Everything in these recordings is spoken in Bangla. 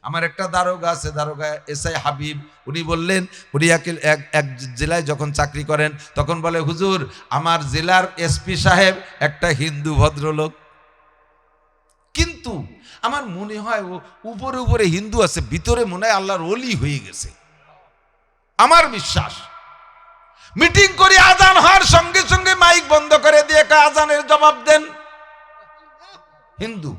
আমার একটা দারোগা আছে, দারোগা এসআই হাবিব, উনি বললেন, উনি এক জেলায় যখন চাকরি করেন তখন বলে, হুজুর আমার জেলার এসপি সাহেব একটা হিন্দু ভদ্রলোক, কিন্তু আমার মনে হয় ও উপরে উপরে হিন্দু আছে, ভিতরে মনে হয় আল্লাহর ওলি হয়ে গেছে। আমার বিশ্বাস, মিটিং করে আজান হওয়ার সঙ্গে সঙ্গে মাইক বন্ধ করে দিয়ে আজানের জবাব দেন হিন্দু।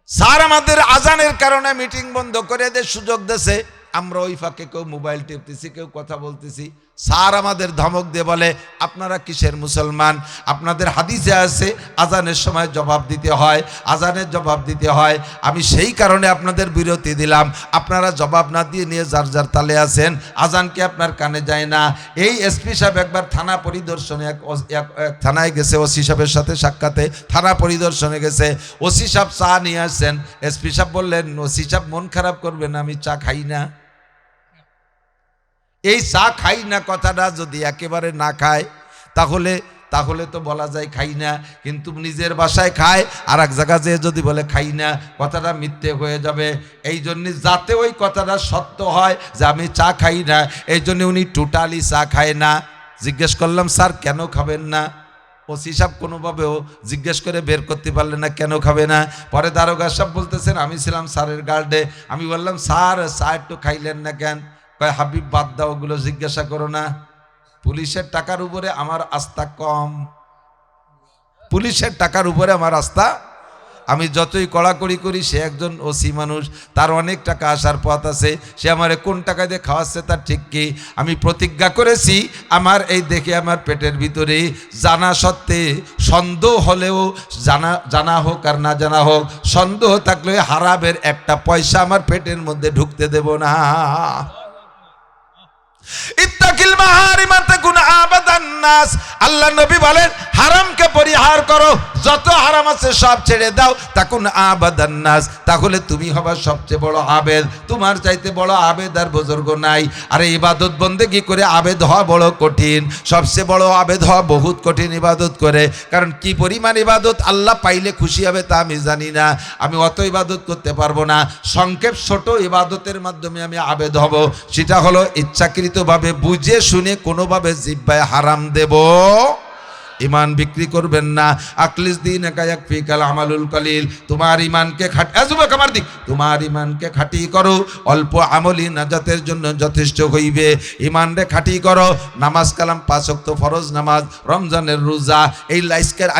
স্যার আমাদের আজানের কারণে মিটিং বন্ধ করে দিয়ে সুযোগ দেছে, আমরা ওই ফাঁকে কেউ মোবাইল টিপতেছি, কেউ কথা বলতেছি। স্যার আমাদের ধমক দিয়ে বলে, আপনারা কিসের মুসলমান? আপনাদের হাদিসে আছে আজানের সময় জবাব দিতে হয়, আজানের জবাব দিতে হয়। আমি সেই কারণে আপনাদের বিরতি দিলাম, আপনারা জবাব না দিয়ে নিয়ে যার যার তালে আছেন, আজান কি আপনার কানে যায় না? এই এসপি সাহেব একবার থানা পরিদর্শনে এক থানায় গেছে, ওসি সাহেবের সাথে সাক্ষাতে থানা পরিদর্শনে গেছে। ওসি সাহেব চা নিয়ে আসছেন, এসপি সাহেব বললেন, ওসি সাহেব মন খারাপ করবেন, আমি চা খাই না। এই চা খাই না কথাটা যদি একেবারে না খায় তাহলে তো বলা যায় খাই না, কিন্তু নিজের বাসায় খায় আর এক জায়গায় যেয়ে যদি বলে খাই না, কথাটা মিথ্যে হয়ে যাবে। এই জন্য যাতে ওই কথাটা সত্য হয় যে আমি চা খাই না, এই জন্য উনি টোটালি চা খায় না। জিজ্ঞেস করলাম, স্যার কেন খাবেন না? ওসি সাহেব কোনোভাবেও জিজ্ঞেস করে বের করতে পারলেন না কেন খাবে না। পরে দারোগা সাহেব বলতেছেন, আমি ছিলাম স্যারের গার্ডে, আমি বললাম, স্যার চা একটু খাইলেন না কেন? কয়, হাবিব বাদ দাও, ওগুলো জিজ্ঞাসা করো না। পুলিশের টাকার উপরে আমার আস্থা কম, পুলিশের টাকার উপরে আমার আস্থা। আমি যতই কড়াকড়ি করি, সে একজন ওসি মানুষ, তার অনেক টাকা আসার পথ আছে, সে আমারে কোন টাকা দিয়ে খাওয়াচ্ছে তার ঠিক কি। আমি প্রতিজ্ঞা করেছি, আমার এই দেখে আমার পেটের ভিতরে জানা সত্ত্বে সন্দেহ হলেও, জানা হোক আর না জানা হোক, সন্দেহ থাকলে হারামের একটা পয়সা আমার পেটের মধ্যে ঢুকতে দেব না। ইত্তাকিল মাহারিমা তাকুন আবাদান নাস, আল্লাহ নবী বলেন হারামকে পরিহার করো, যত হারাম আছে সব ছেড়ে দাও, তাকুন আবাদান নাস, তাহলে তুমি হবে সবচেয়ে বড় আবেদ। তোমার চাইতে বড় আবেদ আর বুজুর্গ নাই। আরে ইবাদত বন্দেগি করে আবেদ হওয়া বড় কঠিন, সবচেয়ে বড় আবেদ হওয়া বহুত কঠিন ইবাদত করে। কারণ কি পরিমাণ ইবাদত আল্লাহ পাইলে খুশি হবে তা আমি জানি না, আমি অত ইবাদত করতে পারবো না। সংক্ষেপ ছোট ইবাদতের মাধ্যমে আমি আবেদ হব, সেটা হলো ইচ্ছাকৃতভাবে বুঝে শুনে কোনোভাবে জিহ্বায় হারাম দেব। ইমান বিক্রি করবেন না। আকলিস দিন একায়াক ফিকাল আমালুল কলিল, তোমার ইমানকে তোমার ইমানকে খাঁটি করো, অল্প আমলি নাজাতের জন্য যথেষ্ট হইবে। ইমানরে খাঁটি করো, নামাজ কালাম 5 ওয়াক্ত ফরজ নামাজ, রমজানের রোজা, এই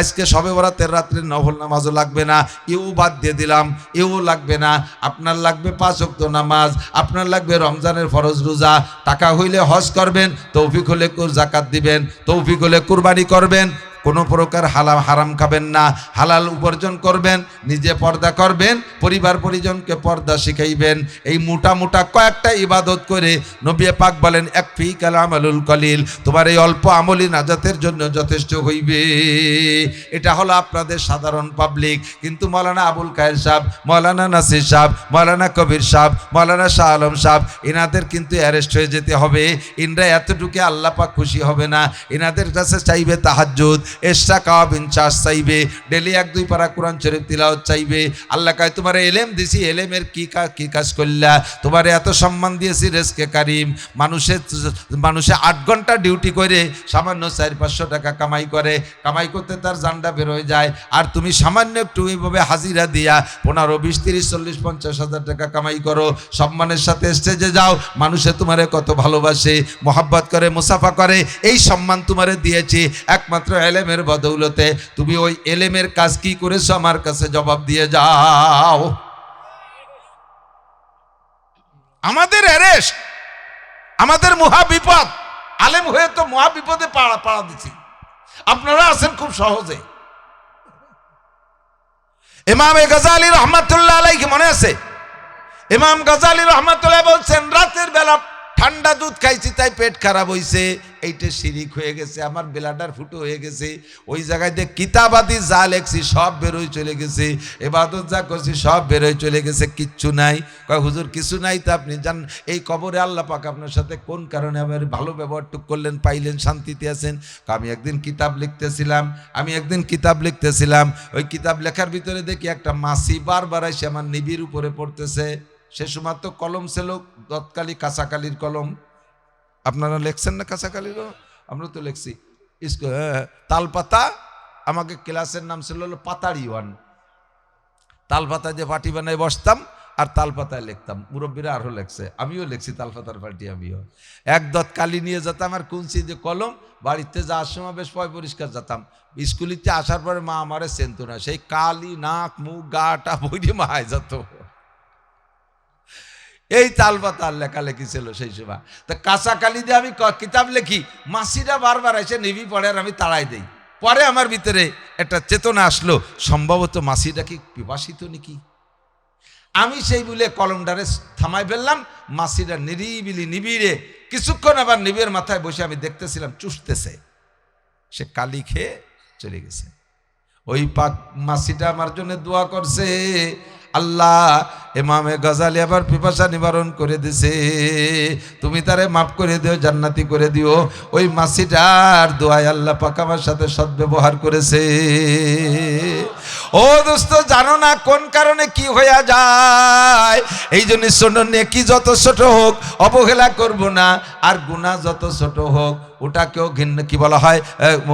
আজকে শবে বরাতের রাত্রে নফল নামাজও লাগবে না, ইউ বাদ দিয়ে দিলাম, ইউ লাগবে না। আপনার লাগবে 5 ওয়াক্ত নামাজ, আপনার লাগবে রমজানের ফরজ রোজা। টাকা হইলে হজ করবেন, তৌফিক হলে যাকাত দিবেন, তৌফিক হলে কুরবানি করবেন। কোনো প্রকার হারাম খাবেন না, হালাল উপার্জন করবেন, নিজে পর্দা করবেন, পরিবার পরিজনকে পর্দা শিখাইবেন। এই মোটা মোটা কয়েকটা ইবাদত করে নবী পাক বলেন, ইয়াকফিকাল আমালুল কলিল, তোমার এই অল্প আমলি নাজাতের জন্য যথেষ্ট হইবে। এটা হলো আপনাদের সাধারণ পাবলিক। কিন্তু মৌলানা আবুল কায়ের সাহেব, মৌলানা নাসির সাহেব, মৌলানা কবির সাহেব, মৌলানা শাহ আলম সাহেব, এনাদের কিন্তু অ্যারেস্ট হয়ে যেতে হবে। ইনরা এতটুকু আল্লাহ পাক খুশি হবে না। এনাদের কাছে চাইবে তাহাজ্জুদ, এশা কাবিন চাষ চাইবে, ডেলি 1-2 পারা কোরআন শরীফ তিলাওয়াত চাইবে। আল্লাহ কয়, তোমার এলেম দিছি, এলেমের কি কাজ করলা? তোমার এত সম্মান দিয়েছি রেজকে কারিম। মানুষে 8 ঘন্টা ডিউটি করে সামান্য 400-500 টাকা কামাই করে, কামাই করতে তার জানটা বের হয়ে যায়। আর তুমি সামান্য একটু এইভাবে হাজিরা দিয়া 15, 20, 30, 40, 50 হাজার টাকা কামাই করো, সম্মানের সাথে স্টেজে যাও, মানুষে তোমারে কত ভালোবাসে, মোহাব্বত করে, মুসাফা করে। এই সম্মান তোমারে দিয়েছি একমাত্র এলেমের বদৌলতে। তুমি ওই এলেমের কাজ কি করেছো আমার কাছে জবাব দিয়ে যাও। আমাদের অ্যারেস্ট, আমাদের মহা বিপদ। আলেম হয়ে তো মহা বিপদে পাড়া দিচ্ছি, আপনারা আছেন খুব সহজে। ইমাম গাজালি রহমাতুল্লাহ আলাইহি মনে আছে? ইমাম গাজালি রহমাতুল্লাহ বলছেন, রাতের বেলা ঠান্ডা দুধ খাইছি তাই পেট খারাপ হইছে, এইটা শিরিক হয়ে গেছে, আমার ব্লাডার ফুটো হয়ে গেছে। ওই জায়গায় দিয়ে কিতাবাদি যা লেখছি সব বেরোয় চলে গেছে, ইবাদত যা করছি সব বেরোয় চলে গেছে, কিচ্ছু নাই। কয় হুজুর কিছু নাই তো আপনি জান এই কবরে আল্লাহ পাক আপনার সাথে কোন কারণে আমার ভালো ব্যবহারটুক করলেন, পাইলেন, শান্তিতে আছেন? আমি একদিন কিতাব লিখতেছিলাম, ওই কিতাব লেখার ভিতরে দেখি একটা মাছি বারবার এসে আমার নিবিড় উপরে পড়তেছে। সে সময় তো কলম ছিল দৎকালি কাঁচাকালির কলম, আপনারা লেখছেন না কাঁচাকালিরও? আমরা তো লেখছি তালপাতা। আমাকে ক্লাসের নাম ছিল হলো পাতাড়ি ওয়ান। তালপাতা যে পাটি বানায় বসতাম আর তালপাতায় লিখতাম, মুরব্বীরা আরও লেখছে, আমিও লিখছি তালপাতার পাটি। আমিও এক দত কালি নিয়ে যেতাম আর কুঞ্চি যে কলম, বাড়িতে যাওয়ার সময় বেশ পয় পরিষ্কার যেতাম। স্কুলিতে আসার পরে মা আমারে চেনত না, সেই কালি নাক মুখ গাটা বইটি মায় যেত। এই তালপাতার লেখালেখি ছিল সেই সময়। তা কাঁচা কালি দিয়ে আমি কিতাব লেখি, মাসিরা বারবার এসে নিবি পড়ে আর আমি তাড়াই দেই। পরে আমার ভিতরে একটা চেতনা আসলো, সম্ভবত মাসিটা কি পিপাসিত নাকি। আমি সেই বলে কলমটারে থামাই ফেললাম। মাসিরা নিরিবিলি নিবিড়ে কিছুক্ষণ আবার নিবিড়ের মাথায় বসে আমি দেখতেছিলাম চুষতেছে, সে কালি খেয়ে চলে গেছে। ওই পাক মাসিটা আমার জন্য দোয়া করছে, আল্লাহ ইমামে গজালি আবার পিপাসা নিবারণ করে দিছে, তুমি তারে মাফ করে দিও, জান্নাতি করে দিও। ওই মাসিটার দোয়ায় আল্লাহ পাক আমার সাথে সদ্ব্যবহার করেছে। ও দোস্ত, জানো না কোন কারণে কি হয়ে যায়? এই জন্য শোনো, নেকি যত ছোট হোক অবহেলা করব না, আর গুনাহ যত ছোট হোক ওটাকেও ঘৃণা কি বলা হয়,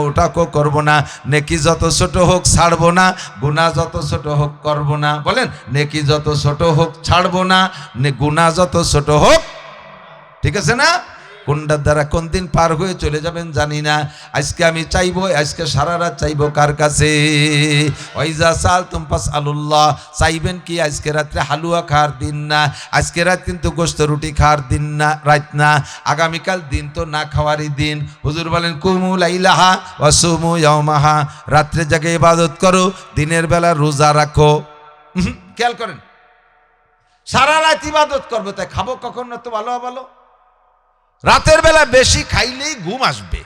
ওটাকেও করব না। নেকি যত ছোট হোক ছাড়বো না, গুনাহ যত ছোট হোক করব না। বলেন, নেকি যত ছোট হোক ছাড়বো না, গুনাহ যত ছোট হোক। ঠিক আছে না? কোনটার দ্বারা কোন দিন পার হয়ে চলে যাবেন জানি না। আজকে আমি চাইবো, আজকে সারা রাত চাইবো কার কাছে? ওয়াইজা সালতুম ফাসআলুল্লাহ। চাইবেন কি? আজকে রাত্রে হালুয়া খাওয়ার দিন না, আজকে রাত কিন্তু গোশত রুটি খাওয়ার দিন না, রাত না, আগামীকাল দিন তো না খাওয়ারই দিন। হুজুর বলেন কুমু লাইলাহা ওয়া সুমু ইয়াওমাহা। রাত্রে জাগে ইবাদত করো, দিনের বেলা রোজা রাখো। খেয়াল করেন, সারা রাত ইবাদত করবো, তাই খাবো কখন না? তো ভালো রাতের বেলা বেশি খাইলেই ঘুম আসবে,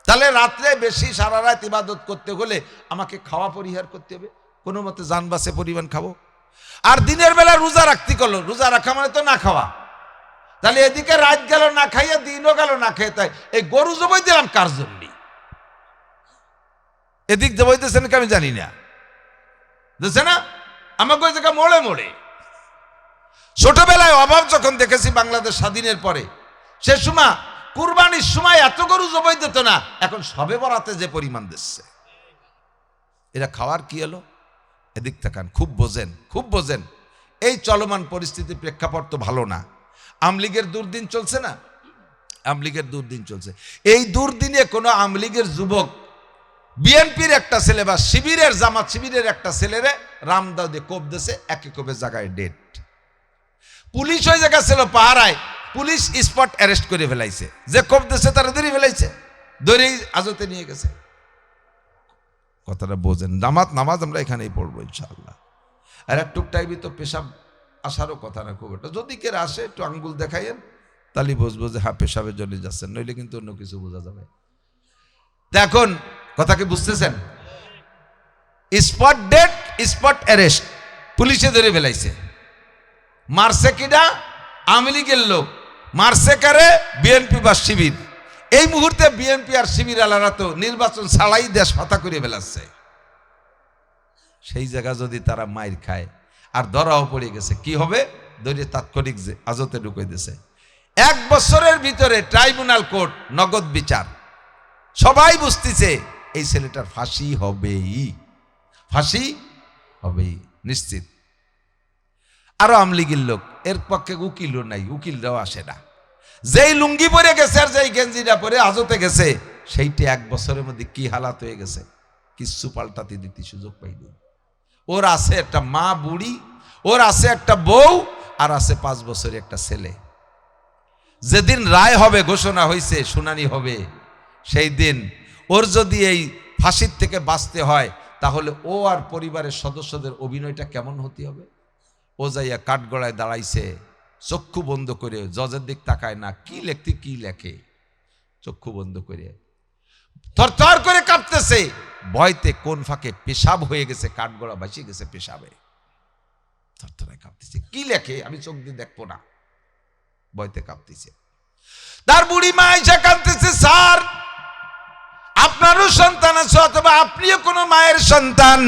তাহলে রাত্রে বেশি সারা রাত ইবাদত করতে হলে আমাকে খাওয়া পরিহার করতে হবে, কোনো মতে জান বাঁচে পরিমাণ খাবো। আর দিনের বেলা রোজা রাখতে করলো, রোজা রাখা মানে তো না খাওয়া, তাহলে এদিকে রাত গেল না খাইয়া, দিনও গেল না খেয়ে। তাই এই গরু জবাই দিলাম কার জন্য? এদিক জবাইতেছেন কি আমি জানি না, বুঝছে না? আমাকে ওই জায়গা মোড়ে মোড়ে ছোটবেলায় অভাব যখন দেখেছি বাংলাদেশ স্বাধীনের পরে, সে সময় কুরবানির সময় এত গরু জবাই দিত না, এখন সবে বরাতে যে পরিমাণ দিচ্ছে। এরা খাওয়ার কি এলো? এদিক তাকান, খুব বোঝেন। এই চলমান পরিস্থিতি প্রেক্ষাপট তো ভালো না। আমলিগের দুর্দিন চলছে না, আমলিগের দুর্দিন চলছে। এই দুর্দিনে কোনো আমলিগের যুবক বিএনপির একটা ছেলে বা শিবিরের জামাত শিবিরের একটা ছেলেরে রামদাও দিয়ে কোপ দিয়েছে, একে কোপের জায়গায় ডেট। পুলিশ ওই জায়গা ছিল পাহারায়, পুলিশ স্পট অ্যারেস্ট করে ফেলাইছে, যে কোপ দিয়েছে তারা ধরে ফেলাইছে, ধরেই আজতে নিয়ে গেছে। কথাটা বোঝেন। নামাজ আমরা এখানেই পড়বো ইনশাআল্লাহ। আর একটু টাইমে তো পেশাব আসারও কথা না খুব একটা, যদি কেউ আসে একটু আঙ্গুল দেখাইয়েন, তাহলে বুঝবো যে হ্যাঁ পেশাবের জন্য যাচ্ছেন, নইলে কিন্তু অন্য কিছু বোঝা যাবে। এখন কথা কি বুঝতেছেন? স্পট ডেট, স্পট অ্যারেস্ট, পুলিশে ধরে ফেলাইছে। মারছে কিনা? আওয়ামী লীগের লোক। মারছে কারে? বিএনপি বা শিবির। এই মুহূর্তে বিএনপি আর শিবির আলারা তো নির্বাচন ছাড়াই দেশ ফাতা করে ফেলাচ্ছে। সেই জায়গা যদি তারা মাইর খায় আর ধরাও পড়ে গেছে, কি হবে? ধরে তাৎক্ষণিক যে আজতে ঢুকে দিয়েছে। 1 বছরের ভিতরে ট্রাইব্যুনাল কোর্ট, নগদ বিচার, সবাই বুঝতেছে এই ছেলেটার ফাঁসি হবেই, নিশ্চিত। আরো আমলিগির লোক, এর পক্ষে উকিলও নাই, উকিলরাও আসে না। যেই লুঙ্গি পরে গেছে আর যেই গেঞ্জিটা পরে আজতে গেছে, সেইটি 1 বছরের মধ্যে কি হালাত হয়ে গেছে, কিচ্ছু পাল্টাতে দিতে সুযোগ পাইনি। ওর আছে একটা মা বুড়ি, ওর আছে একটা বউ, আর আছে 5 বছরের একটা ছেলে। যেদিন রায় হবে, ঘোষণা হয়েছে, শুনানি হবে, সেই দিন ওর যদি এই ফাঁসির থেকে বাঁচতে হয়, তাহলে ও আর পরিবারের সদস্যদের অভিনয়টা কেমন হতে হবে? ও যাইয়া কাঠগড়ায় দাঁড়াইছে, চক্ষু বন্ধ করে, জজের দিক তাকায় না, কি লেখতে কি লেখে, চক্ষু বন্ধ করে থরথর করে কাঁপতেছে, ভয়তে কোন ফাঁকে পেশাব হয়ে গেছে, কাঠগড়া ভাসিয়ে গেছে পেশাবে, থরথরে কাঁপতেছে, কি লেখে আমি চোখ দিয়ে দেখবো না, ভয়তে কাঁপতেছে। তার বুড়ি মা এসে কাঁদতেছে, স্যার আপনারও সন্তান আছে অথবা আপনিও কোনো মায়ের সন্তান,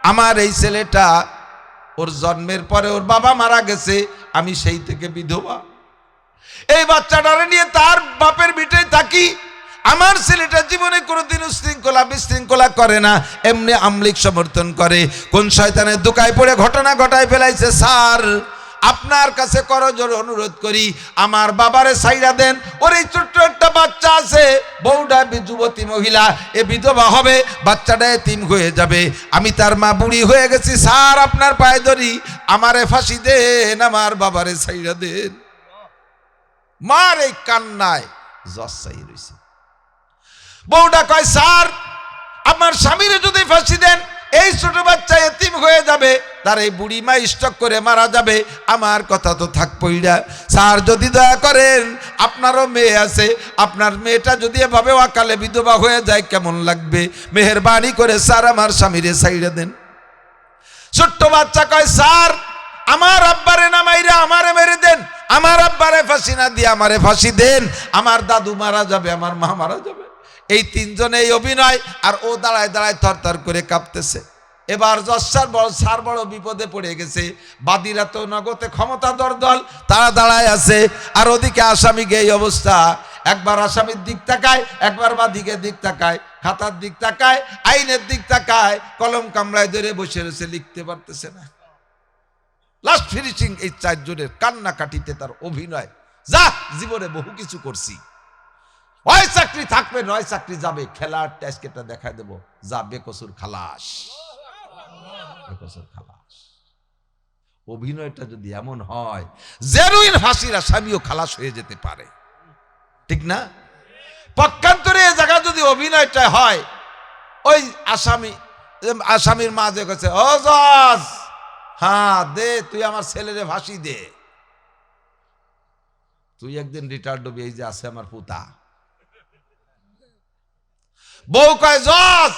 আমার এই ছেলেটা ওর জন্মের পরে ওর বাবা মারা গেছে, আমি সেই থেকে বিধবা, এই বাচ্চাটারে নিয়ে তার বাপের ভিটায় থাকি, আমার ছেলেটা জীবনে কোনোদিন উশৃঙ্খলা বিশৃঙ্খলা করে না, এমনি আমলিক সমর্থন করে, কোন শয়তানের দোকায় পড়ে ঘটনা ঘটায় ফেলাইছে, স্যার আপনার কাছে করজোড়ে অনুরোধ করি আমার বাবারে ছাইড়া দেন, ওর এই ছোট্ট একটা বাচ্চা আছে, বউটা যুবতী মহিলা, এ বিধবা হবে, বাচ্চাটা এতিম হয়ে যাবে, আমি তার মা বুড়ি হয়ে গেছি, স্যার আপনার পায়ে ধরি আমারে ফাঁসি দেন, আমার বাবারে ছাইড়া দেন। মার এই কান্নায় জসাই রইছে। বউটা কয়, স্যার আমার স্বামীরে যদি ফাঁসি দেন এই ছোট বাচ্চা এতিম হয়ে যাবে, তার এই বুড়ি মা স্ট্রোক করে মারা যাবে, আমার কথা তো থাকবই না, স্যার যদি দয়া করেন, আপনারও মেয়ে আছে, আপনার মেয়েটা যদি এভাবে অকালে বিধবা হয়ে যায় কেমন লাগবে, মেহেরবানি করে স্যার আমার স্বামীরে ছাইড়া দেন। ছোট্ট বাচ্চা কয়, স্যার আমার আব্বারে না মাইরা আমারে মেরে দেন, আমার আব্বারে ফাঁসি না দিয়ে আমারে ফাঁসি দেন, আমার দাদু মারা যাবে, আমার মা মারা যাবে। এই তিনজনে এই অভিনয়, আর ও দাঁড়ায় দাঁড়ায় থরথর করে কাঁপতেছে। এবার জসার বড় সার বড় বিপদে পড়ে গেছে, বাদীরা তো নগদে ক্ষমতাধর দল, তারা দাঁড়ায় আছে, আর ওদিকে আসামিকে এই অবস্থা, একবার আসামির দিক তাকায়, একবার বাদীকে দিক তাকায়, খাতার দিক তাকায়, আইনের দিক তাকায়, কলম কামড়ায় ধরে বসে রয়েছে, লিখতে পারতেছে না। লাস্ট ফিনিশিং এই চারজনের কান্নাকাটিতে তার অভিনয়, যা জীবনে বহু কিছু করছি, হয় চাকরি থাকবে নয় চাকরি যাবে, খেলার টেস্টটা দেখায় দেবো, যা বেকসুর খালাস, বেকসুর খালাস। অভিনয়টা যদি এমন হয়, জেনুইন ফাঁসির আসামিও খালাস হয়ে যেতে পারে, ঠিক না? পক্ষান্তরে এ জায়গা যদি অভিনয়টা হয়, ওই আসামির মা যে কাছে, ও জজ হ্যাঁ দে, তুই আমার ছেলেরে ফাঁসি দে, তুই একদিন রিটায়ার্ড হবি, এই যে আছে আমার পুতা। বউ কয়, জজ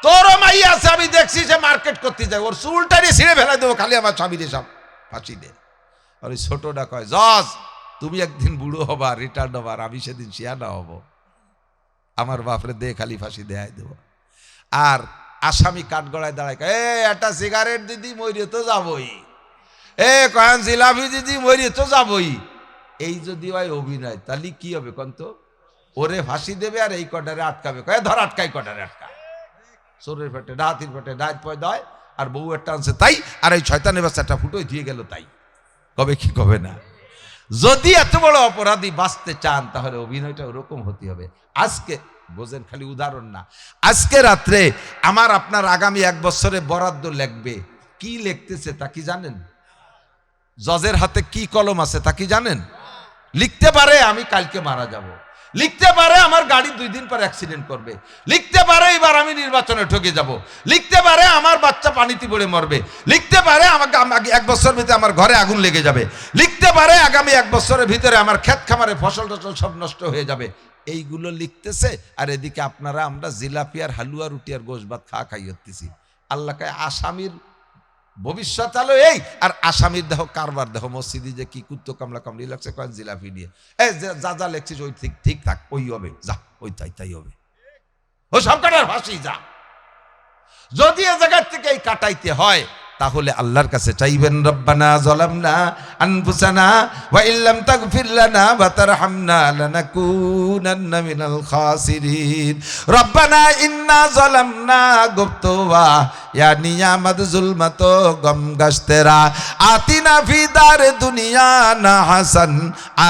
তোরও মাই আছে, আমি দেখছি সে মার্কেট করতে যায়, ওর চুলটারি ছিঁড়ে ফেলে দেবো, খালি আমার স্বামীরে সব ফাঁসি দে। আর ওই ছোটটা কয়, জজ তুমি একদিন বুড়ো হবা, রিটায়ার্ড হবার, আমি সেদিন শিয়ানা হব, আমার বাপরে দে, খালি ফাঁসি দেয় দেবো। আর আসামি কাঠগড়ায় দাঁড়ায়, একটা সিগারেট দিদি মরিয়ে তো যাবই, কয়েন জিলাপি দিদি মরিয়ে তো যাবই। এই যদি হয় অভিনয়, তাহলে কি হবে কন্ত? ওরে ফাঁসি দেবে আর এই কটারে আটকাবে, কয়ে ধর আটকাই, কটারে আটকায়, চোরের পেটে ডাহাতির পেটে ডাহাত পয় দেয়, আর বউ একটা আনছে তাই, আর এই শয়তানের বাচ্চাটা ফুটোই দিয়ে গেল তাই, কবে কি কবে না। যদি এত বড় অপরাধী বাঁচতে চান, তাহলে অভিনয়টা ওরকম হতে হবে। আজকে বোঝেন, খালি উদাহরণ না, আজকে রাত্রে আমার আপনার আগামী 1 বছরে বরাদ্দ লিখবে, কি লিখতেছে তা কি জানেন? জজের হাতে কি কলম আছে তা কি জানেন? লিখতে পারে আমি কালকে মারা যাব, লিখতে পারে আমার গাড়ি 2 দিন পর অ্যাক্সিডেন্ট করবে, লিখতে পারে এবার আমি নির্বাচনে ঠকে যাব, লিখতে পারে আমার বাচ্চা পানিতে পড়ে মরবে, লিখতে পারে আমাকে 1 বছর ভিতরে আমার ঘরে আগুন লেগে যাবে, লিখতে পারে আগামী 1 বছরের ভিতরে আমার ক্ষেত খামারে ফসল টসল সব নষ্ট হয়ে যাবে। এইগুলো লিখতেছে, আর এদিকে আপনারা আমরা জিলাপি আর হালুয়া রুটি আর গোশ ভাত খাই হতেছি। আল্লাহ কায় আসামির ভবিষ্যৎ আলো এই, আর আসামির দেহ কারবার দেহ, মসজিদে যে কি কুত্তো কামলা কামড়ি লাগছে কয়েক জিলাপি নিয়ে, যা যা লেখছিস ওই ঠিক থাক, ওই হবে, যা ওই তাই হবে, ও সব কাটার ফাঁসি যা। যদি এ জায়গার থেকে এই কাটাইতে হয়, তাহলে আল্লাহর কাছে চাইবেন, রব্বানা যালামনা আনফুসানা ওয়া ইল্লাম তাগফির লানা ওয়া তারহামনা লানাকুনান্না মিনাল খাসিরিন, রব্বানা ইন্না যালামনা গুবতুওয়া ইয়া নিয়ামাত যুলমাতো গম গাশতেরা, আতিনা ফি দারে দুনিয়া না হাসান,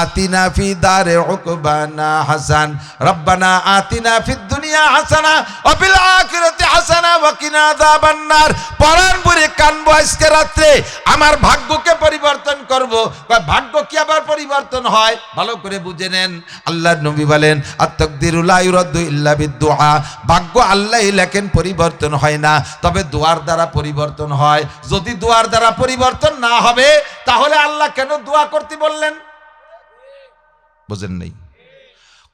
আতিনা ফি দারে উকবানা হাসান, রব্বানা আতিনা ফিদ দুনিয়া হাসানা ওয়া ফিল আখিরাতি হাসানা ওয়া কিনা আযাবান নার। পরান পরে কানবো আজকে রাত্রে, আমার ভাগ্যকে পরিবর্তন করব। ভাগ্য কি আবার পরিবর্তন হয়? ভালো করে বুঝে নেন। আল্লাহর নবী বলেন আত-তাকদিরু লা ইউরাদ্দু ইল্লা বিদ-দুআ। ভাগ্য আল্লাহই লেখেন, পরিবর্তন হয় না, তবে দোয়ার দ্বারা পরিবর্তন হয়। যদি দোয়ার দ্বারা পরিবর্তন না হবে তাহলে আল্লাহ কেন দোয়া করতে বললেন? বুঝেন নাই?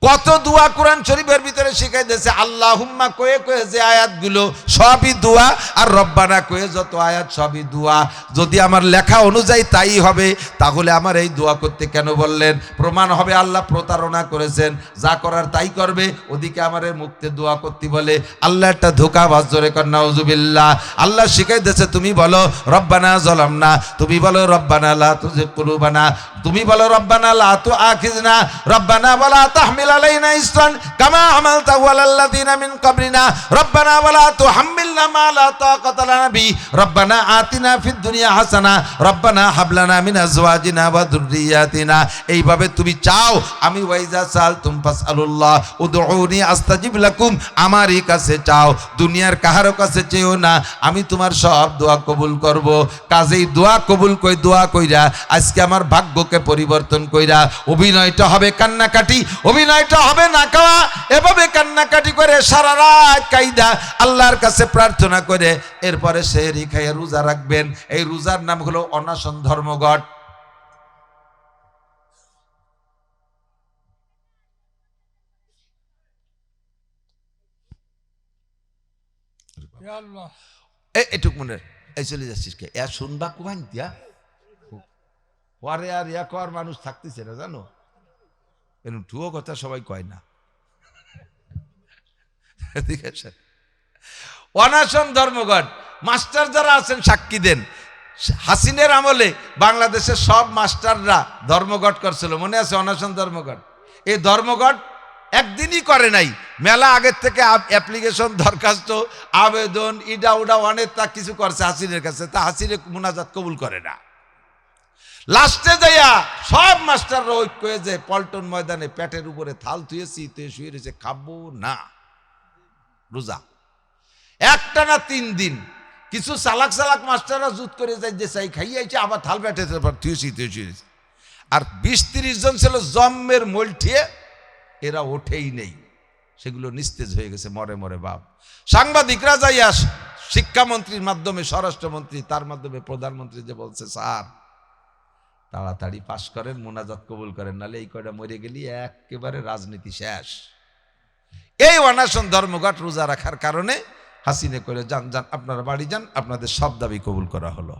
কত দোয়া কোরআন শরীফের ভিতরে শিখাই দিয়েছে। আল্লাহুম্মা কয়ে কয়ে যে আয়াতগুলো সবই দোয়া, আর রব্বানা কয়ে যত আয়াত সবই দোয়া। যদি আমার লেখা অনুযায়ী তাই হবে তাহলে আমার এই দোয়া করতে কেন বললেন? প্রমাণ হবে আল্লাহ প্রতারণা করেছেন, যা করার তাই করবে, ওদিকে আমার মুক্তে দোয়া করতে বলে। আল্লাহ একটা ধোঁকাবাজ, জোরে কর নাউজুবিল্লাহ। আল্লাহ শিখাই দিয়েছে তুমি বলো রব্বানা যালামনা, তুমি বলো রব্বানা লা তুযিগ কুলুবানা, তুমি বলো রব্বানা লা তুআখিযনা, রব্বানা ওয়ালা তাহমিল আলাইনা ইসরান কামা হামালতাহু আলাল্লাযিনা মিন ক্বাবলিনা, রব্বানা ওয়ালা তুহাম্মিলনা মা লা তাকাতা লানা বি, রব্বানা আতিনা ফিদ দুনিয়া হাসানা, রব্বানা হাব লানা মিন আজওয়াজিনা ওয়া যুররিয়াতিনা। এইভাবে তুমি চাও। আমি ওয়াইজা সালতুম ফাসআলুল্লাহ উদউনি আস্তাজিব লাকুম, আমারই কাছে চাও, দুনিয়ার কাহারও কাছে চেও না, আমি তোমার সব দোয়া কবুল করব। কাজেই দোয়া কবুল কই দোয়া কইরা আজকে আমার ভাগ্যকে পরিবর্তন কইরা অভিনয়টা হবে কান্নাকাটি, অভিনয়টা হবে না খাওয়া। এভাবে কান্নাকাটি করে সারা রাত কাইদা আল্লাহর কাছে প্রার্থনা করে এরপরে সেহরি খাইয়া রোজা রাখবেন। এই রোজার নাম হলো অনাশন ধর্মঘট। এটুক মনে এই চলে যাচ্ছিস কে এ শুনবা কুমাইন দিয়া পরে আর ইয়া কর মানুষ থাকতেছে না, জানো? এরকম টুয়ো কথা সবাই কয় না। ঠিক আছে, অনাশন ধর্মঘট। মাস্টার যারা আছেন সাক্ষী দেন, হাসিনের আমলে বাংলাদেশের সব মাস্টাররা ধর্মঘট করছিল, মনে আছে? অনাশন ধর্মঘট। এই ধর্মঘট একদিনই করে নাই, মেলা আগের থেকে অ্যাপ্লিকেশন, দরখাস্ত, আবেদন, ইডা উডা অনেক তা কিছু করছে হাসিনের কাছে, তা হাসিনের মুনাজাত কবুল করে না। লাস্টে যাইয়া সব মাস্টাররা ঐক্য হয়ে যে পল্টন ময়দানে পেটের উপরে থাল থুয়েছি তুই শুয়ে রয়েছে, খাবো না রোজা একটানা 3 দিন। কিছু চালাক চালাক মাস্টাররা জুত করে যাই যে চাই খাইয়াছে, আবার থাল পেটে থুয়েছি তুই শুয়েছি। আর 20-30 জন ছিল জম্মের মলঠিয়ে, এরা ওঠেই নেই, সেগুলো নিস্তেজ হয়ে গেছে মরে মরে বাপ। সাংবাদিকরা যাইয়া শিক্ষামন্ত্রীর মাধ্যমে, স্বরাষ্ট্রমন্ত্রী, তার মাধ্যমে প্রধানমন্ত্রী যে বলছে স্যার তাড়াতাড়ি পাশ করেন, মোনাজাত কবুল করেন, নাহলে এই কয়টা মরে গেলি একেবারে রাজনীতি শেষ। এই অনাশন ধর্মঘট রোজা রাখার কারণে হাসিনে করে যান যান আপনারা বাড়ি যান, আপনাদের সব দাবি কবুল করা হলো।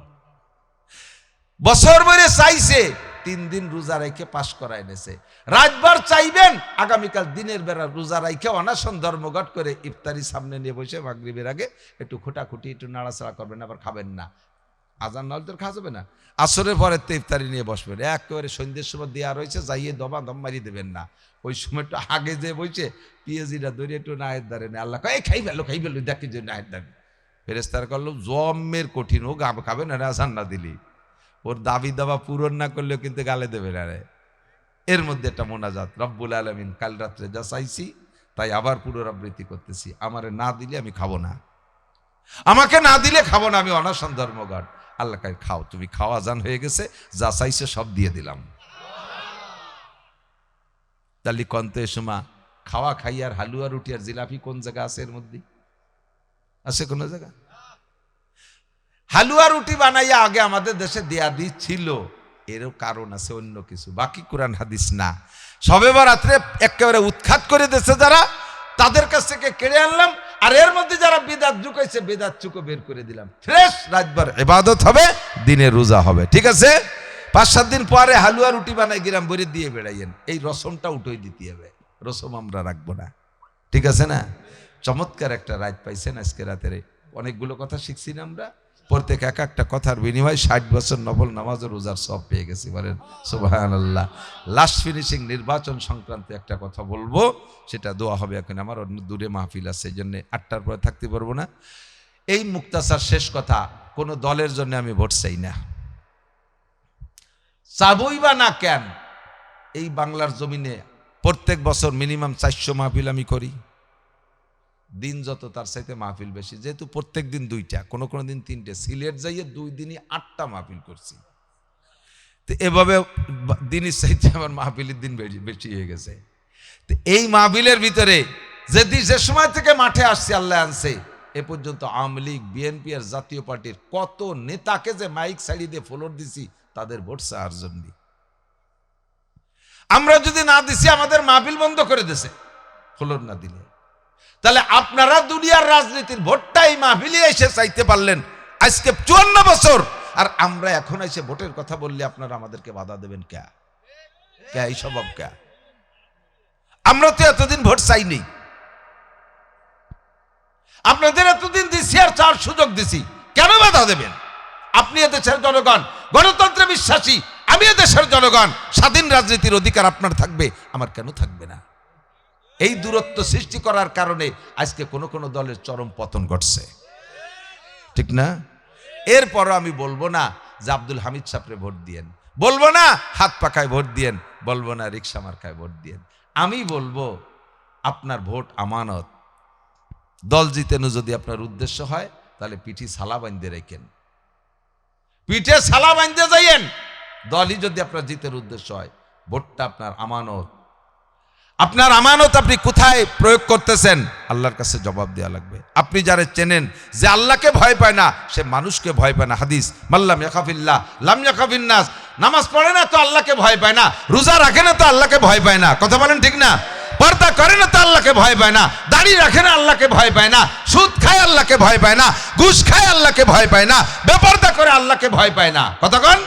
বছর ভরে চাইছে, 3 দিন রোজা রাইখে পাশ করা এনেছে। রাতবার চাইবেন, আগামীকাল দিনের বেলা রোজা রাইখে অনাশন ধর্মঘট করে ইফতারি সামনে নিয়ে বসে মাগরিবের আগে একটু খোটাখুটি, একটু নাড়াচাড়া করবেন, আবার খাবেন না। আজান না হলে তো খাওয়া যাবে না। আসরের পরে তো ইফতারি নিয়ে বসবেন, একেবারে সন্ধ্যের সময় দেওয়া রয়েছে, যাইয়ে দমা দম মারি দেবেন না। ওই সময় একটু আগে যে বইছে পিএজিটা ধরে একটু নায়ের দ্বারে নেই, আল্লাহ কয় খাই ফেলো দেখি যে নায়ের দ্বারে ফেরেস্তার করলো জম্মের কঠিন, ও খাবে না আজান না দিলি, ওর দাবি দাবা পূরণ না করলেও কিন্তু গালে দেবে না রে। এর মধ্যে একটা মোনাজাত, রব্বুল আলামিন কাল রাত্রে যা চাইছি তাই আবার পুনরাবৃত্তি করতেছি, আমারে না দিলে আমি খাবো না, আমাকে না দিলে খাবো না, আমি অনাশন ধর্মঘট। আল্লাহ কাই খাও, তুমি খাওয়া আজান হয়ে গেছে, যা চাইছে সব দিয়ে দিলাম। তাহলে কন্ত এ সময় খাওয়া খাই আর হালুয়া রুটি আর জিলাপি কোন জায়গা আছে? এর মধ্যে আছে কোন জায়গা? হালুয়া রুটি বানাইয়া আগে আমাদের দেশে দেয়া দিচ্ছিল, এরও কারণ আছে অন্য কিছু, বাকি কোরআন হাদিস না। সবে বরাতে একেবারে উৎখাত করে দিয়েছে যারা, তাদের কাছ থেকে কেড়ে আনলাম, আর এর মধ্যে যারা বিদাত ঢুকাইছে বিদাত চুকো বের করে দিলাম। ফ্রেশ রাতভর ইবাদত হবে, দিনে রোজা হবে। ঠিক আছে, 5-7 দিন পরে হালুয়া রুটি বানাই গিরাম বরে দিয়ে বেড়াইয়েন, এই রসমটা উঠোই দিতে হবে, রসম আমরা রাখবো না। ঠিক আছে না? চমৎকার একটা রাত পাইছেন আজকে রাতের, অনেকগুলো কথা শিখছি না আমরা, প্রত্যেক এক একটা কথার বিনিময়ে 60 বছর নফল নামাজ ও রোজার সব পেয়ে গেছি, বলেন সুবহানাল্লাহ। লাস্ট ফিনিশিং নির্বাচন সংক্রান্ত একটা কথা বলবো, সেটা দোয়া হবে। এখন আমার অন্য দূরে মাহফিল আছে, এই জন্য 8টার পরে থাকতে পারবো না। এই মুক্তাসার শেষ কথা, কোনো দলের জন্য আমি ভোট চাই না, চাবই বা না কেন। এই বাংলার জমিনে প্রত্যেক বছর মিনিমাম 400 মাহফিল আমি করি, দিন যত তার চাইতে মাহফিল বেশি, যেহেতু প্রত্যেক দিন 2টা, কোনো কোনো দিন 3টে। সিলেট যাইয়ে 2 দিনই 8টা মাহফিল করছি। তো এভাবে দিনের চাইতে আমার মাহফিলের দিন বেশি হয়ে গেছে। তো এই মাহফিলের ভিতরে যে সময় থেকে মাঠে আসছে আল্লাহ আনছে, এ পর্যন্ত আওয়ামী লীগ, বিএনপি আর জাতীয় পার্টির কত নেতাকে যে মাইক সাইড দিয়ে ফ্লোর দিছি তাদের ভোট চাওয়ার জন্য। আমরা যদি না দিছি আমাদের মাহফিল বন্ধ করে দিছে ফ্লোর না দিলে। তাহলে আপনারা দুনিয়ার রাজনীতির ভোটটা এই মাহফিলে এসে চাইতে পারলেন আজকে 54 বছর, আর আমরা এখন এসে ভোটের কথা বললে আপনারা আমাদেরকে বাধা দেবেন কে? এই স্বভাব কে? আমরা তো এতদিন ভোট চাইনি, আপনাদের এতদিন দিছি আর চার সুযোগ দিছি, কেন বাধা দেবেন? আপনি এদেশের জনগণ, গণতন্ত্রে বিশ্বাসী, আমি এদেশের জনগণ, স্বাধীন রাজনীতির অধিকার আপনার থাকবে, আমার কেন থাকবে না? এই দূরত্ব সৃষ্টি করার কারণে আজকে কোন কোন দলের চরম পতন ঘটছে, ঠিক না? এরপরও আমি বলবো না যে আব্দুল হামিদ সাহেবরে ভোট দিয়েন, বলবো না হাত পাকায় ভোট দিয়েন, বলবো না রিক্সা মার্কায় ভোট দিয়েন। আমি বলবো আপনার ভোট আমানত। দল জিতেনো যদি আপনার উদ্দেশ্য হয় তাহলে পিঠে সালা বাঁধতে রেখেন, পিঠে সালা বাঁধতে যাইয়েন। দলই যদি আপনার জিতের উদ্দেশ্য হয়, ভোটটা আপনার আমানত। আপনার আমানত আপনি কোথায় প্রয়োগ করতেছেন আল্লাহর কাছে জবাব দেওয়া লাগবে। আপনি যারা চেনেন যে আল্লাহকে ভয় পায় না, সে মানুষকে ভয় পায় না। হাদিস, মাল্লাম ইয়াখাফিল্লাহ লাম ইয়াখাফিন নাস। নামাজ পড়ে না তো আল্লাহকে ভয় পায় না, রোজা রাখে না তো আল্লাহকে ভয় পায় না, কথা বলেন ঠিক না? পর্দা করে না তো আল্লাহকে ভয় পায় না, দাড়ি রাখে না আল্লাহকে ভয় পায় না, সুদ খায় আল্লাহকে ভয় পায় না, ঘুষ খায় আল্লাহকে ভয় পায় না, বেপর্দা করে আল্লাহকে ভয় পায় না। কথা কন?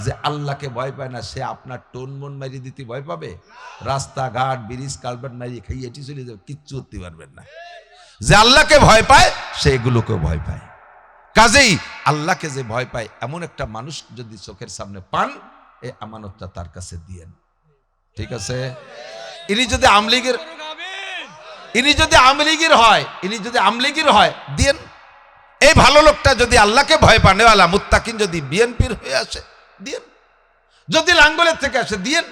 যে আল্লাহকে ভয় পায় না সে আপনার টোন মন মারিয়ে দিতে ভয় পাবে? রাস্তাঘাট ব্রিজ কালভার্ট মারিয়ে খাইয়ে এটি চলে যাবে, কিচ্ছু করতে পারবেন না। যে আল্লাহকে ভয় পায় সে এগুলোকেও ভয় পায়। কাজেই আল্লাহকে যে ভয় পায় এমন একটা মানুষ যদি চোখের সামনে পান, এই আমানতটা তার কাছে দিয়েন, ঠিক আছে? ইনি যদি আমলিগির হয় দিয়েন। এই ভালো লোকটা যদি আল্লাহকে ভয় পায় নেওয়ালা মুত্তাকিন যদি বিএনপির হয়ে আসে দিয়েন, যদি লাঙ্গলের থেকে আসে দিয়েন,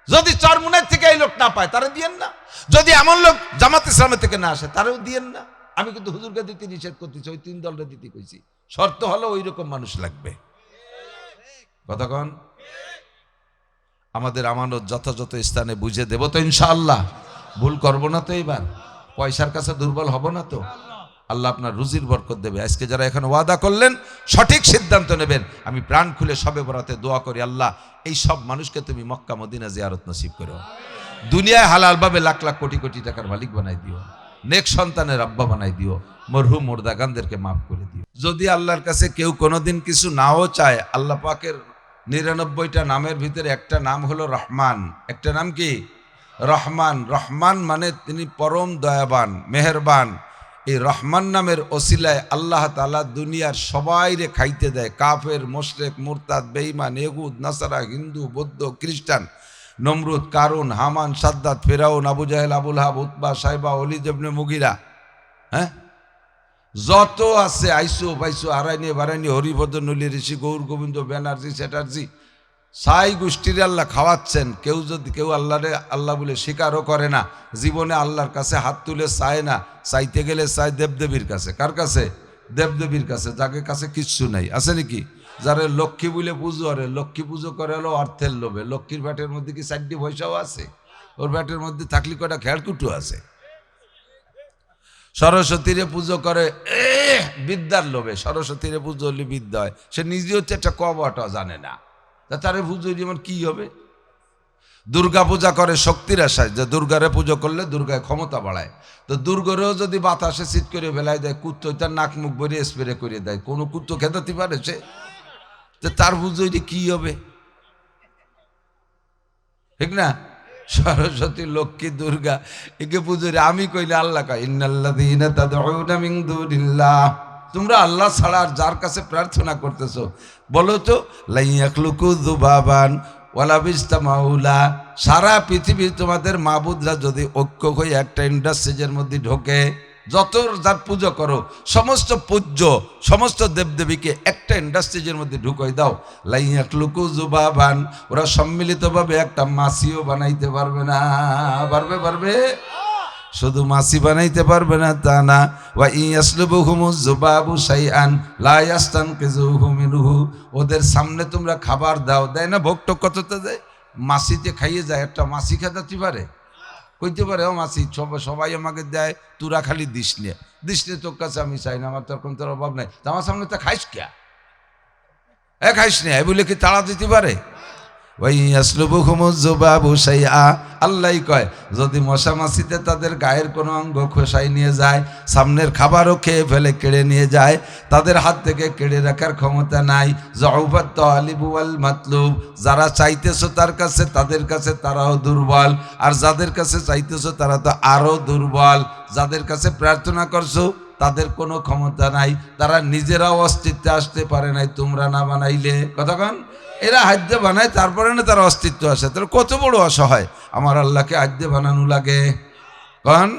যদি চরমুনার থেকে এই লোক না পায় তারা দিয়েন না, যদি এমন লোক জামাত ইসলামের থেকে না আসে তারাও দিয়েন না। আমি কিন্তু হুজুরকে দিতে নিষেধ করতেছি, ওই 3 দলটা দিতে কইছি, শর্ত হলো ওই রকম মানুষ লাগবে। কতক্ষণ আমাদের আমানত যথাযথ স্থানে বুঝে দেব তো ইনশাআল্লাহ। ভুল করবো না তো, এবার পয়সার কাছে দুর্বল হব না তো। আল্লাহ আপনার রুজির বরকত দেবে। আজকে যারা এখানে ওয়াদা করলেন সঠিক সিদ্ধান্ত নেবেন। আমি প্রাণ খুলে সবে বরাতে দোয়া করি, আল্লাহ এই সব মানুষকে তুমি মক্কা মদিনা জিয়ারত নসিব করো, দুনিয়ায় হালাল ভাবে লাখ লাখ কোটি কোটি টাকার মালিক বানাই দিও, নেক সন্তানের আব্বা বানাই দিও, মরহুম মুর্দাগানদেরকে মাফ করে দিও। যদি আল্লাহর কাছে কেউ কোনোদিন কিছু নাও চায়, আল্লাহ পাকের 99টা নামের ভিতরে একটা নাম হলো রহমান। একটা নাম কি? রহমান। রহমান মানে তিনি পরম দয়াবান, মেহেরবান। এই রহমান নামের ওসিলায় আল্লাহ তাআলা দুনিয়ার সবাইরে খাইতে দেয়। কাফের, মুশরিক, মুরতাদ, বেঈমান, ইহুদ, নাসারা, হিন্দু, বৌদ্ধ, খ্রিস্টান, নমরুদ, কারুন, হামান, সাদ্দাত, ফেরাউন, আবু জাহেল, Abul hub, Utba, Saiba, Walid ইবনে মুগিরা, হ্যাঁ যত আছে, আইসো পাইসো, আরাইনি বারাইনি, হরিভদ্র, নলি, ঋষি, গৌর গোবিন্দ, ব্যানার্জি, চ্যাটার্জি, সাই গোষ্ঠীর আল্লাহ খাওয়াচ্ছেন। কেউ আল্লাহরে আল্লাহ বলে স্বীকারও করে না, জীবনে আল্লাহর কাছে হাত তুলে চায় না, চাইতে গেলে চায় দেবদেবীর কাছে। কার কাছে? দেবদেবীর কাছে, যাকে কাছে কিচ্ছু নাই। আছে নাকি? যারা লক্ষ্মী বলে পুজো করে, লক্ষ্মী পুজো করে হলো অর্থের লোভে। লক্ষ্মীর ব্যাটের মধ্যে কি 4টি পয়সাও আছে? ওর ব্যাটের মধ্যে থাকলে কয়টা খেয়ারকুটু আছে। সরস্বতীরে পুজো করে বিদ্যার লোভে। সরস্বতীরে পুজো হলে বিদ্যা হয়, সে নিজে হচ্ছে একটা কবাটা জানে না, তারে পুজো যেমন কি হবে। দুর্গা পূজা করে শক্তির আশায়, যে দুর্গারে পুজো করলে দুর্গায় ক্ষমতা বাড়ায়। তো দুর্গরেও যদি বাতাসে চিৎ করে ফেলায় দেয়, কুত্তো তার নাক মুখ ভরে স্প্রে করে দেয়, কোনো কুত্তো খেতে পারে সে? তো তার পুজো কি হবে? ঠিক না? সরস্বতী, লক্ষ্মী, দুর্গা একে পুজো রে। আমি কইলে আল্লাহ কয় ইন্নাল্লাযীনা তাদউনা মিন দুনিল্লাহ, তোমরা আল্লাহ ছাড়া আর যার কাছে প্রার্থনা করতেছো, বলো তো লা ইয়াখলুকু যুবাবান ওয়ালা বিস্তামাউলা, সারা পৃথিবী তোমাদের মাবুদরা যদি ঐক্য হয়ে একটা ইন্ডাস্ট্রিজের মধ্যে ঢোকে, যত যার পুজো করো, সমস্ত পূজ্য সমস্ত দেবদেবীকে একটা ইন্ডাস্ট্রিজের মধ্যে ঢুকাই দাও, লা ইয়াখলুকু যুবাবান, ওরা সম্মিলিতভাবে একটা মাছিও বানাইতে পারবে না। পারবে? শুধু মাছি বানাইতে পারবে না তা না, ওয়া ইয়াসলুবুহুমুজ যুবাবু শাইআন লা ইয়াস্তানকিযুহু মিনহু, ওদের সামনে তোমরা খাবার দাও, দেয় না ভোগ টোক কততে দেয়, মাছিতে খাইয়ে যায়, একটা মাছি খেতে পারে, কইতে পারে ও মাছি সবাই আমাকে দেয়, তোরা খালি দিস নে তোর কাছে আমি চাই না, আমার তখন তোর অভাব নাই, আমার সামনে তো খাইস কে, খাইস নে বলে কি তাড়া দিতে পারে? আল্লাহ কয় যদি মশা মাছিতে তাদের গায়ের কোনো অঙ্গ খোসাই নিয়ে যায়, সামনের খাবারও খেয়ে ফেলে, কেড়ে নিয়ে যায়, তাদের হাত থেকে কেড়ে রাখার ক্ষমতা নাই। যউফাত তালিবু ওয়াল মাতলুব, যারা চাইতেছো তার কাছে, তাদের কাছে তারাও দুর্বল, আর যাদের কাছে চাইতেছো তারা তো আরো দুর্বল। যাদের কাছে প্রার্থনা করছো তাদের কোনো ক্ষমতা নাই, তারা নিজেরাও অস্তিত্বে আসতে পারে নাই তোমরা না বানাইলে। কতক্ষণ এরা হাদ্যে বানায়, তারপরে না তার অস্তিত্ব আসে। তাহলে কত বড় অসহায় আমার আল্লাহকে হাদ্যে বানানো লাগে। কারণ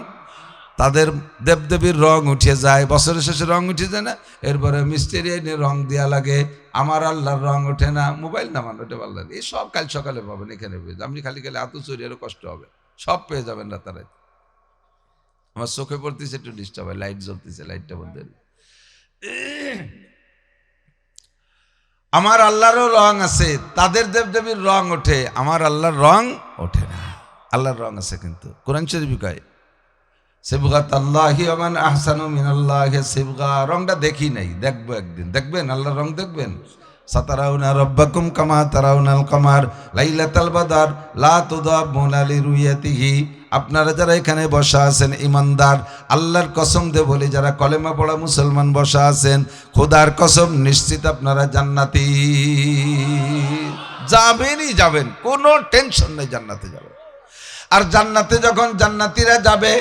তাদের দেবদেবীর রং উঠে যায়, বছরের শেষে রং উঠে যায় না, এরপরে মিস্ত্রি এনে রং দেওয়া লাগে, আমার আল্লাহর রং ওঠে না। মোবাইল নামান ওঠে আল্লাহ, এই সব কাল সকালে পাবেন এখানে, আপনি খালি হাত চুরি আরো কষ্ট হবে, সব পেয়ে যাবেন রাতারাতি। আমার চোখে পড়তেছে একটু ডিস্টার্ব হয়, লাইট জ্বলতেছে, লাইটটা বন্ধ। আমার আল্লাহরও রং আছে, তাদের দেবদেবীর রং ওঠে, আমার আল্লাহর রং ওঠে না। আল্লাহর রং আছে কিন্তু কোরআন শরীফে কয় সিবগাত আল্লাহি ওয়া মান আহসানু মিনাল্লাহি সিবগা। রংটা দেখি নাই, দেখবো একদিন, দেখবেন আল্লাহর রং দেখবেন। সাতারাউনা রাব্বাকুম কামা তারাউনাল কামার লাইলাতাল বাদার লা তুদাবুনা লিরুয়াতিহি। আপনারা যারা এখানে বসা আছেন ইমানদার, আল্লাহর কসম দিয়ে বলি, যারা কলেমা পড়া মুসলমান বসা আছেন, খোদার কসম নিশ্চিত আপনারা জান্নাতি যাবেনই যাবেন, কোনো টেনশন নেই, জান্নাতে যাবেন। আর জান্নাতে যখন জান্নাতীরা যাবে,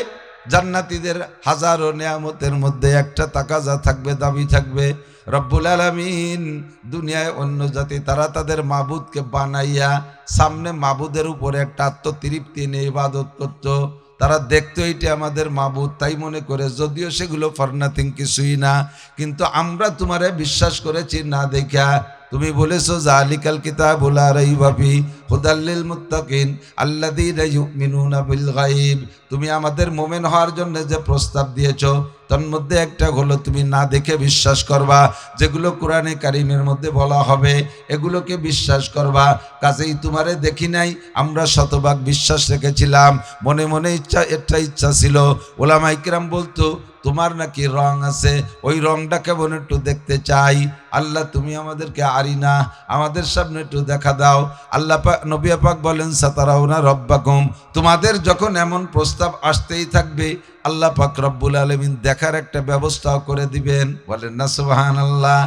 জান্নাতীদের হাজারো নেয়ামতের মধ্যে একটা তাকাজা থাকবে, দাবি থাকবে। রব্বুল আলামিন দুনিয়ায় অন্য জাতি তারা তাদের মাবুদকে বানাইয়া সামনে মাবুদের উপরে একটা আত্মতৃপ্তি নিয়ে ইবাদত করত, তারা দেখতো এইটা আমাদের মাবুদ, তাই মনে করে, যদিও সেগুলো ফর নাথিং, কিছুই না, কিন্তু আমরা তোমারে বিশ্বাস করেছি না দেখা। তুমি বলেছো জালিকাল কিতাবু লা রাইবা ফিহি হুদাল লিল মুত্তাকিন আল্লাযীনা ইউমিনুনা বিল গায়ব। তুমি আমাদের মুমিন হওয়ার জন্য যে প্রস্তাব দিয়েছো, তার মধ্যে একটা হলো তুমি না দেখে বিশ্বাস করবা, যেগুলো কোরআনে কারিমের মধ্যে বলা হবে এগুলোকে বিশ্বাস করবা। কাজেই তোমারে দেখি নাই, আমরা শতভাগ বিশ্বাস রেখেছিলাম, মনে মনে একটা ইচ্ছা ছিল। ওলামায়ে কিরাম বলতো তোমার নাকি রং আছে, ওই রংটা কেমন একটু দেখতে চাই। আল্লাহ তুমি আমাদেরকে আরিনা, আমাদের সামনে একটু দেখা দাও। আল্লাহ পাক, নবী পাক বলেন সাতারাউনা রব্বাকুম, তোমাদের যখন এমন প্রস্তাব আসতেই থাকবে, আল্লাহ পাক রব্বুল আলামিন দেখার একটা ব্যবস্থাও করে দিবেন। বলেন না সুবহানাল্লাহ।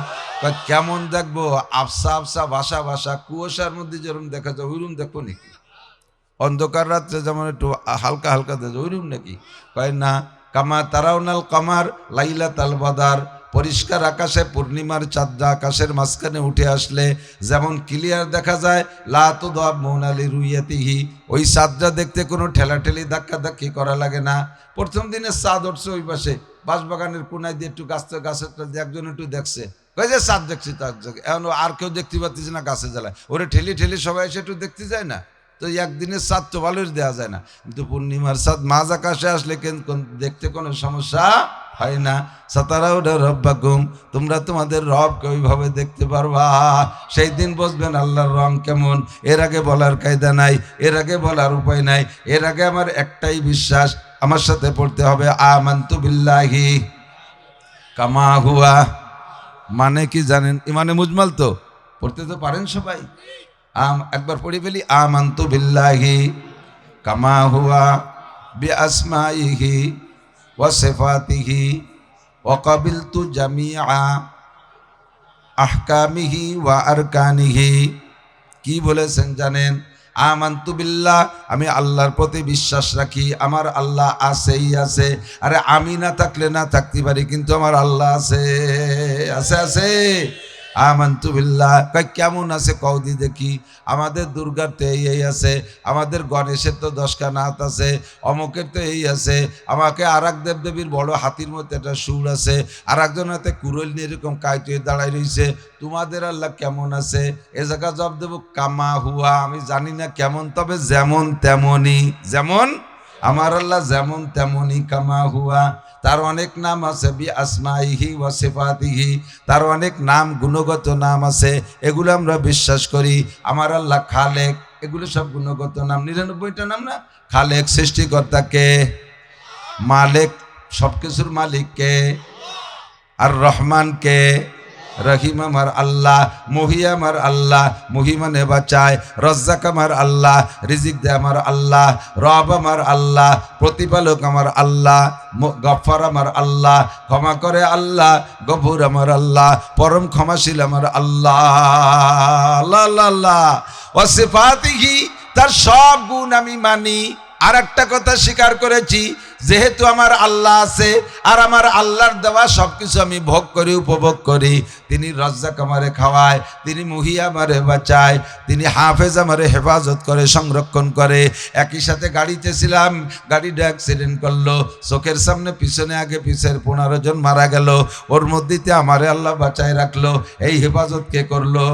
কেমন দেখবো? আফসা আফসা, ভাষা ভাষা, কুয়াশার মধ্যে যেরকম দেখা যায় ওইরকম দেখবো নাকি? অন্ধকার রাত্রে যেমন একটু হালকা হালকা দেখো ওইরকম নাকি? কয় না, কামা তারাউনাল কামার লাইলাতাল বাদার, পরিষ্কার আকাশে পূর্ণিমার চাঁদটা আকাশের মাঝখানে উঠে আসলে যেমন ক্লিয়ার দেখা যায়, লা তুদাবুনা লিরুয়াতিহি, ওই চাঁদটা দেখতে কোনো ঠেলাঠেলি ধাক্কাধাক্কি করা লাগে না। প্রথম দিনে চাঁদ উঠছে ওই পাশে বাঁশবাগানের কোনায় দিয়ে একটু গাছেরটা একজন একটু দেখছে, কই যে চাঁদ দেখছি, তার এখন আর কেউ দেখতে পাচ্ছিস না, গাছে জ্বালায় ওরে ঠেলি ঠেলি সবাই এসে একটু দেখতে যায় না। তো একদিনের চাঁদ তো ভালোই দেওয়া যায় না, কিন্তু পূর্ণিমার চাঁদ মাঝ আকাশে আসলে দেখতে কোনো সমস্যা হয় না। সাতারাউনা রব্বাকুম, তোমরা তোমাদের রবকে ওইভাবে দেখতে পারবা, সেই দিন বুঝবেন আল্লাহর রং কেমন। এর আগে বলার কায়দা নাই, এর আগে বলার উপায় নাই, এর আগে আমার একটাই বিশ্বাস, আমার সাথে পড়তে হবে আমানতু বিল্লাহি কামা হুয়া। মানে কি জানেন? ইমানে মুজমাল তো পড়তে তো পারেন সবাই, একবার পড়ে ফেলি, আমানতু বিল্লাহি কামা হুয়া বিআসমাইহি ওয়া সিফাতিহি ওয়া কাবিলতু জামিআ আহকামিহি ওয়া আরকানিহি। কি বলেছেন জানেন? আমানতু বিল্লাহ, আমি আল্লাহর প্রতি বিশ্বাস রাখি, আমার আল্লাহ আছেই আছে। আরে আমি না থাকলে না থাকতে পারি, কিন্তু আমার আল্লাহ আছে, আছে আছে। আমানতু বিল্লাহ, কেমন আছে কওদি দেখি। আমাদের দুর্গার তো এই আছে, আমাদের গণেশের তো 10 হাত আছে, অমুকের তো এই আছে, আমাকে আর এক দেবদেবীর বড় হাতির মধ্যে একটা সুর আছে, আর একজন হাতে কুরল নিয়ে এরকম কাইতুয়ে দাঁড়ায় রয়েছে। তোমাদের আল্লাহ কেমন আছে? এ জায়গা জবাব দেবো কামা হুয়া, আমি জানি না কেমন, তবে যেমন তেমনই। যেমন আমার আল্লাহ যেমন তেমনই কামা হুয়া। তার অনেক নাম আছে, বি আসমাইহি ওয়া সিফাতিহি, তার অনেক নাম, গুণগত নাম আছে, এগুলো আমরা বিশ্বাস করি। আমার আল্লাহ খালেক, এগুলো সব গুণগত নাম, 99টা নাম না। খালেক সৃষ্টিকর্তাকে, মালিক সবকিছুর মালিককে, আর রহমানকে, রহিম আমার আল্লাহ, মহি আমার আল্লাহ, মহি মানে বাঁচায়, রজ্জাক আমার আল্লাহ, রিজিক দে আমার আল্লাহ, রব আমার আল্লাহ, প্রতিপালক আমার আল্লাহ, গফফার আমার আল্লাহ, ক্ষমা করে আল্লাহ, গফুর আমার আল্লাহ, পরম ক্ষমাশীল আমার আল্লাহ। আল্লাহ আল্লাহ আল্লাহ ওয়া সিফাতিহি, তার সব গুণ আমি মানি। আর একটা কথা স্বীকার করেছি, যেহেতু আমার আল্লাহ আছে আর আমার আল্লাহর দেওয়া সবকিছু আমি ভোগ করি, উপভোগ করি। তিনি রজ্জাক আমারে খাওয়ায়, তিনি মুহিয়া আমারে বাঁচায়, তিনি হাফেজ আমারে হেফাজত করে, সংরক্ষণ করে। একই সাথে গাড়িতে ছিলাম, গাড়িটা অ্যাক্সিডেন্ট করলো, চোখের সামনে পিছনে আগে পিছের 15 জন মারা গেল, ওর মধ্যেতে আমারে আল্লাহ বাঁচায় রাখলো। এই হেফাজত কে করলো?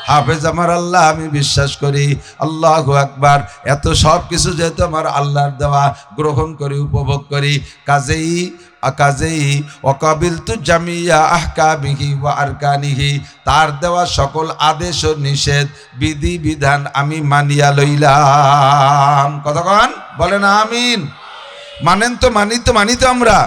হাফেজ আমার আল্লাহ, আমি বিশ্বাস করি। আল্লাহু আকবার। এত সব কিছু যেহেতু আমার আল্লাহর দেওয়া, গ্রহণ করি, উপভোগ করি, কাজেই ওয়াকাবিলতু জামিয়া আহকামিহি ওয়া আরকানিহি, তার দেওয়া সকল আদেশ ও নিষেধ, বিধি বিধান আমি মানিয়া লইলাম। কতক্ষণ বলেন আমিন? মানেন তো? মানি তো আমরা।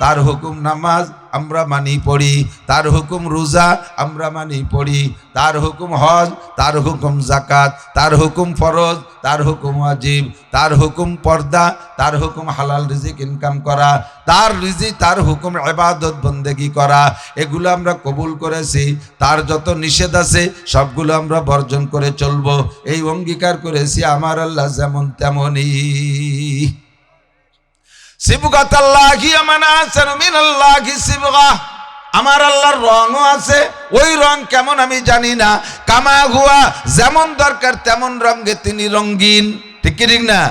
তার হুকুম নামাজ আমরা মানি পড়ি, তার হুকুম রোজা আমরা মানি পড়ি, তার হুকুম হজ, তার হুকুম যাকাত, তার হুকুম ফরজ, তার হুকুম ওয়াজিব, তার হুকুম পর্দা, তার হুকুম হালাল রিজিক ইনকাম করা, তার রিজিক, তার হুকুম ইবাদত বন্দেগি করা, এগুলো আমরা কবুল করেছি। তার যত নিষেধ আছে সবগুলো আমরা বর্জন করে চলবো, এই অঙ্গীকার করেছি। আমার আল্লাহ যেমন তেমনই। সিবগাতাল্লাহি আমানাসানু মিনাল্লাহি সিবগা, আমার আল্লাহর রঙও আছে, ওই রং কেমন আমি জানি না। কামা হুয়া, যেমন দরকার তেমন রঙে তিনি রঙিন। ঠিক কি ঠিক না?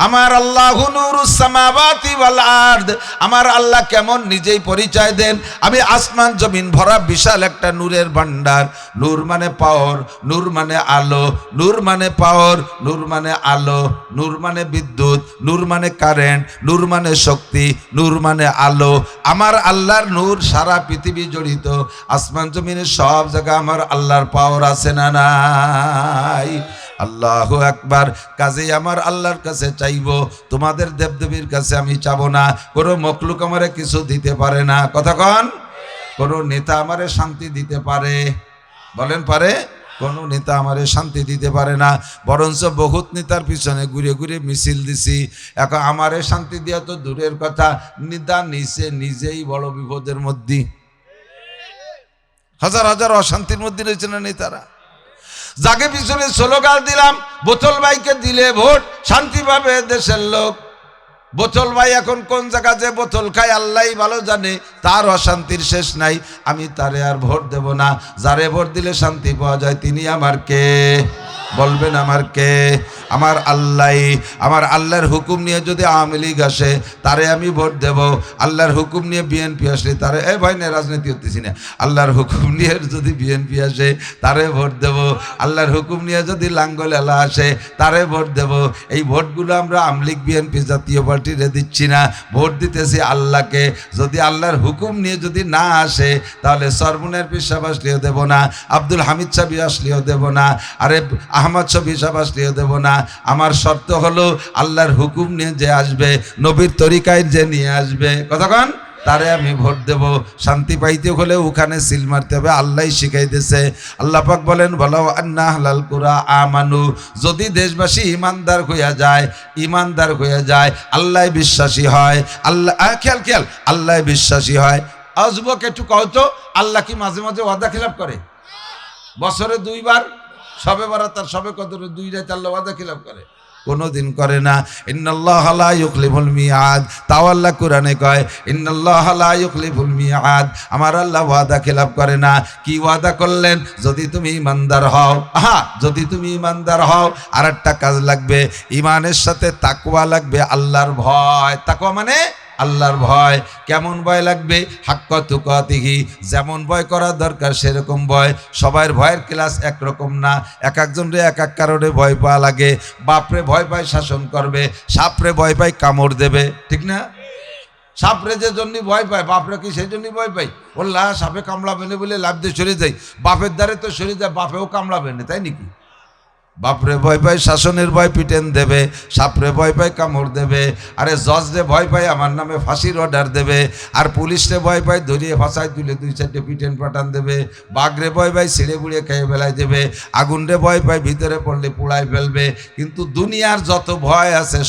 আমার আল্লাহু নূরুস সামাওয়াতি ওয়াল আরদ, আমার আল্লাহ কেমন নিজেই পরিচয় দেন, আমি আসমান জমিন ভরা বিশাল একটা নূরের ভান্ডার। নূর মানে পাওয়ার, নূর মানে আলো, নূর মানে পাওয়ার, নূর মানে আলো, নূর মানে বিদ্যুৎ, নূর মানে কারেন্ট, নূর মানে শক্তি, নূর মানে আলো। আমার আল্লাহর নূর সারা পৃথিবী জড়িত, আসমান জমিনের সব জায়গায় আমার আল্লাহর পাওয়ার আছে না নাই? আল্লাহু আকবার। কাজেই আমার আল্লাহর কাছে চাইবো, তোমাদের দেবদেবীর কাছে আমি চাবো না। কোনো মখলুক আমারে কিছু দিতে পারে না। কতক্ষণ? কোনো নেতা আমারে শান্তি দিতে পারে? বলেন পারে? কোনো নেতা আমারে শান্তি দিতে পারে না। বরঞ্চ বহুত নেতার পিছনে ঘুরে ঘুরে মিছিল দিছি, এখন আমারে শান্তি দেওয়া তো দূরের কথা, নেতা নিজেই বড় বিপদের মধ্যে, হাজার হাজার অশান্তির মধ্যে রয়েছে না নেতারা। যাকে পিছনে স্লোগান দিলাম, বোতল ভাইকে দিলে ভোট, শান্তি পাবে দেশের লোক। বোতল ভাই এখন কোন জায়গা যে বোতল খায় আল্লাহই ভালো জানে, তার অশান্তির শেষ নাই। আমি তারে আর ভোট দেব না। যারে ভোট দিলে শান্তি পাওয়া যায় তিনি আমার কে? বলবেন আমার কে? আমার আল্লাহ। আমার আল্লাহর হুকুম নিয়ে যদি আওয়ামী লীগ আসে তারে আমি ভোট দেব, আল্লাহর হুকুম নিয়ে বিএনপি আসলে তারে, এই ভয় নেই রাজনীতি করতেছি না, আল্লাহর হুকুম নিয়ে যদি বিএনপি আসে তারে ভোট দেব, আল্লাহর হুকুম নিয়ে যদি লাঙ্গল এলা আসে তারে ভোট দেব। এই ভোটগুলো আমরা আওয়ামী লীগ বিএনপি জাতীয় পার্টিরে দিচ্ছি না, ভোট দিতেছি আল্লাহকে। যদি আল্লাহর হুকুম নিয়ে যদি না আসে তাহলে সরমুনের পীর সাহেব আসলেও দেব না, আব্দুল হামিদ সাহেব আসলেও দেব না, আরে আহমদ শফি সাহেব আসলেও দেব না। আমার শর্ত হলো আল্লাহর হুকুম নিয়ে যে আসবে, নবীর তরিকায় যে নিয়ে আসবে, কতক্ষণ তারে আমি ভোট দেব। শান্তি পাইতে হলে ওখানে সিল মারতে হবে, আল্লাহই শিখাইতেছে। আল্লাহ পাক বলেন, বলো আন্না হালাল কুরা আমানু, যদি দেশবাসী ইমানদার হইয়া যায়, আল্লাহ বিশ্বাসী হয়, আল্লাহ খেয়াল আল্লাহ বিশ্বাসী হয়। যুবক একটু কও তো, আল্লাহ কি মাঝে মাঝে ওয়াদা খিলাফ করে? বছরে 2 বার, সবে বারাত আর সবে কদরে 2 রাত আল্লাহ ওয়াদা খিলাফ করে? কোনদিন করে না। ইন্নাল্লাহা লা ইউখলিফুল মিআদ, তাও আল্লাহ কোরআনে কয় ইন্নাল্লাহা লা ইউখলিফুল মিআদ, আমার আল্লাহ ওয়াদা খিলাফ করে না। কি ওয়াদা করলেন? যদি তুমি ইমানদার হও। যদি তুমি ইমানদার হও, আরেকটা কাজ লাগবে, ইমানের সাথে তাকওয়া লাগবে, আল্লাহর ভয়। তাকওয়া মানে আল্লাহর ভয়। কেমন ভয় লাগবে? হাক্কা তুকাতিহি, যেমন ভয় করার দরকার সেরকম ভয়। সবার ভয়ের ক্লাস একরকম না, এক একজনরে এক এক কারণে ভয় পাওয়া লাগে। বাপরে ভয় পায় শাসন করবে, সাপরে ভয় পায় কামড় দেবে, ঠিক না? সাপরে যে জন্য ভয় পায়, বাপরে কি সেই জন্যই ভয় পাই? ওল্লা সাপে কামড়াবে না বলে লাভ দিয়ে সরে যায়, বাপের দ্বারে তো সরে যায়, বাপেও কামড়াবে না, তাই নাকি? বাপরে ভয় পায় শাসনের ভয়, পিটেন দেবে। সাপরে ভয় পায় কামড় দেবে। আরে জজরে ভয় পায় আমার নামে ফাঁসির অর্ডার দেবে। আর পুলিশরে ভয় পায় ধরিয়ে ফাঁসায় তুলে 2-4টে পিটেন পাঠান দেবে। বাঘরে ভয় পায় ছিঁড়ে বুড়িয়ে খেয়ে ফেলায় দেবে। আগুনরে ভয় পায় ভিতরে পড়লে পোড়ায় ফেলবে। কিন্তু দুনিয়ার যত ভয় আছে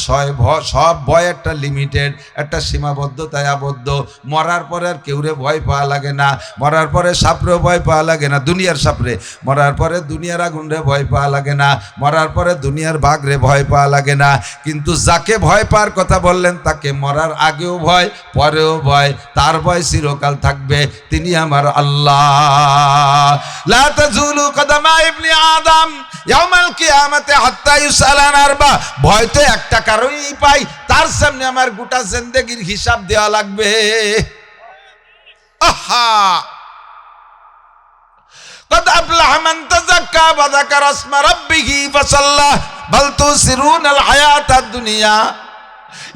সব ভয় একটা লিমিটেড, একটা সীমাবদ্ধতায় আবদ্ধ। মরার পরে আর কেউরে ভয় পাওয়া লাগে না। মরার পরে সাপরেও ভয় পাওয়া লাগে না, দুনিয়ার সাপরে। মরার পরে দুনিয়ার আগুনরে ভয় পাওয়া লাগে না। মরার পরে দুনিয়ার বাঘরে ভয় পাওয়া লাগে না। কিন্তু যাকে ভয় পাওয়ার কথা বললেন তাকে মরার আগেও ভয়, পরেও ভয়, তার ভয় চিরকাল থাকবে। তিনি আমার আল্লাহ। লা তাজুলু কদমা ইবনি আদম ইয়াউমাল কিয়ামাতি হাত্তা ইউসালা আন আরবা। ভয় তো একটা কারণেই পাই, তার সামনে আমার গোটা জিন্দেগির হিসাব দেওয়া লাগবে। আহা, قد أفلح من تزكى وذكر اسم ربه فصلى بل تؤثرون الحياة الدنيا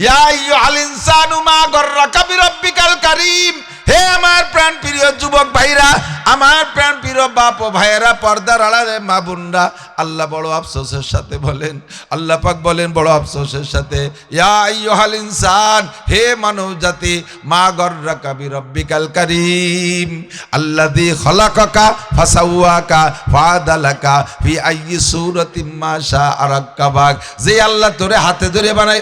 يا أيها الإنسان ما غرك بربك الكريم। হে আমার প্রাণ প্রিয় যুবক ভাইরা, আমার প্রাণ প্রিয় বাপ ও ভাইয়েরা, পর্দার আড়ালে মা বোনরা, আল্লাহ বড় আফসোসের সাথে বলেন, আল্লাহ পাক বলেন বড় আফসোসের সাথে, ইয়া আইয়ুহাল ইনসান, হে মানব জাতি, মা গররাকা বিরব্বিকাল কারীম আল্লাযী খলাকাকা ফাসাওয়াকা ফাআদালাকা ফি আইয়ি সূরাতিম মা শাআ রাক্কাবাক। যে আল্লাহ তোরে হাতে ধরে বানাই,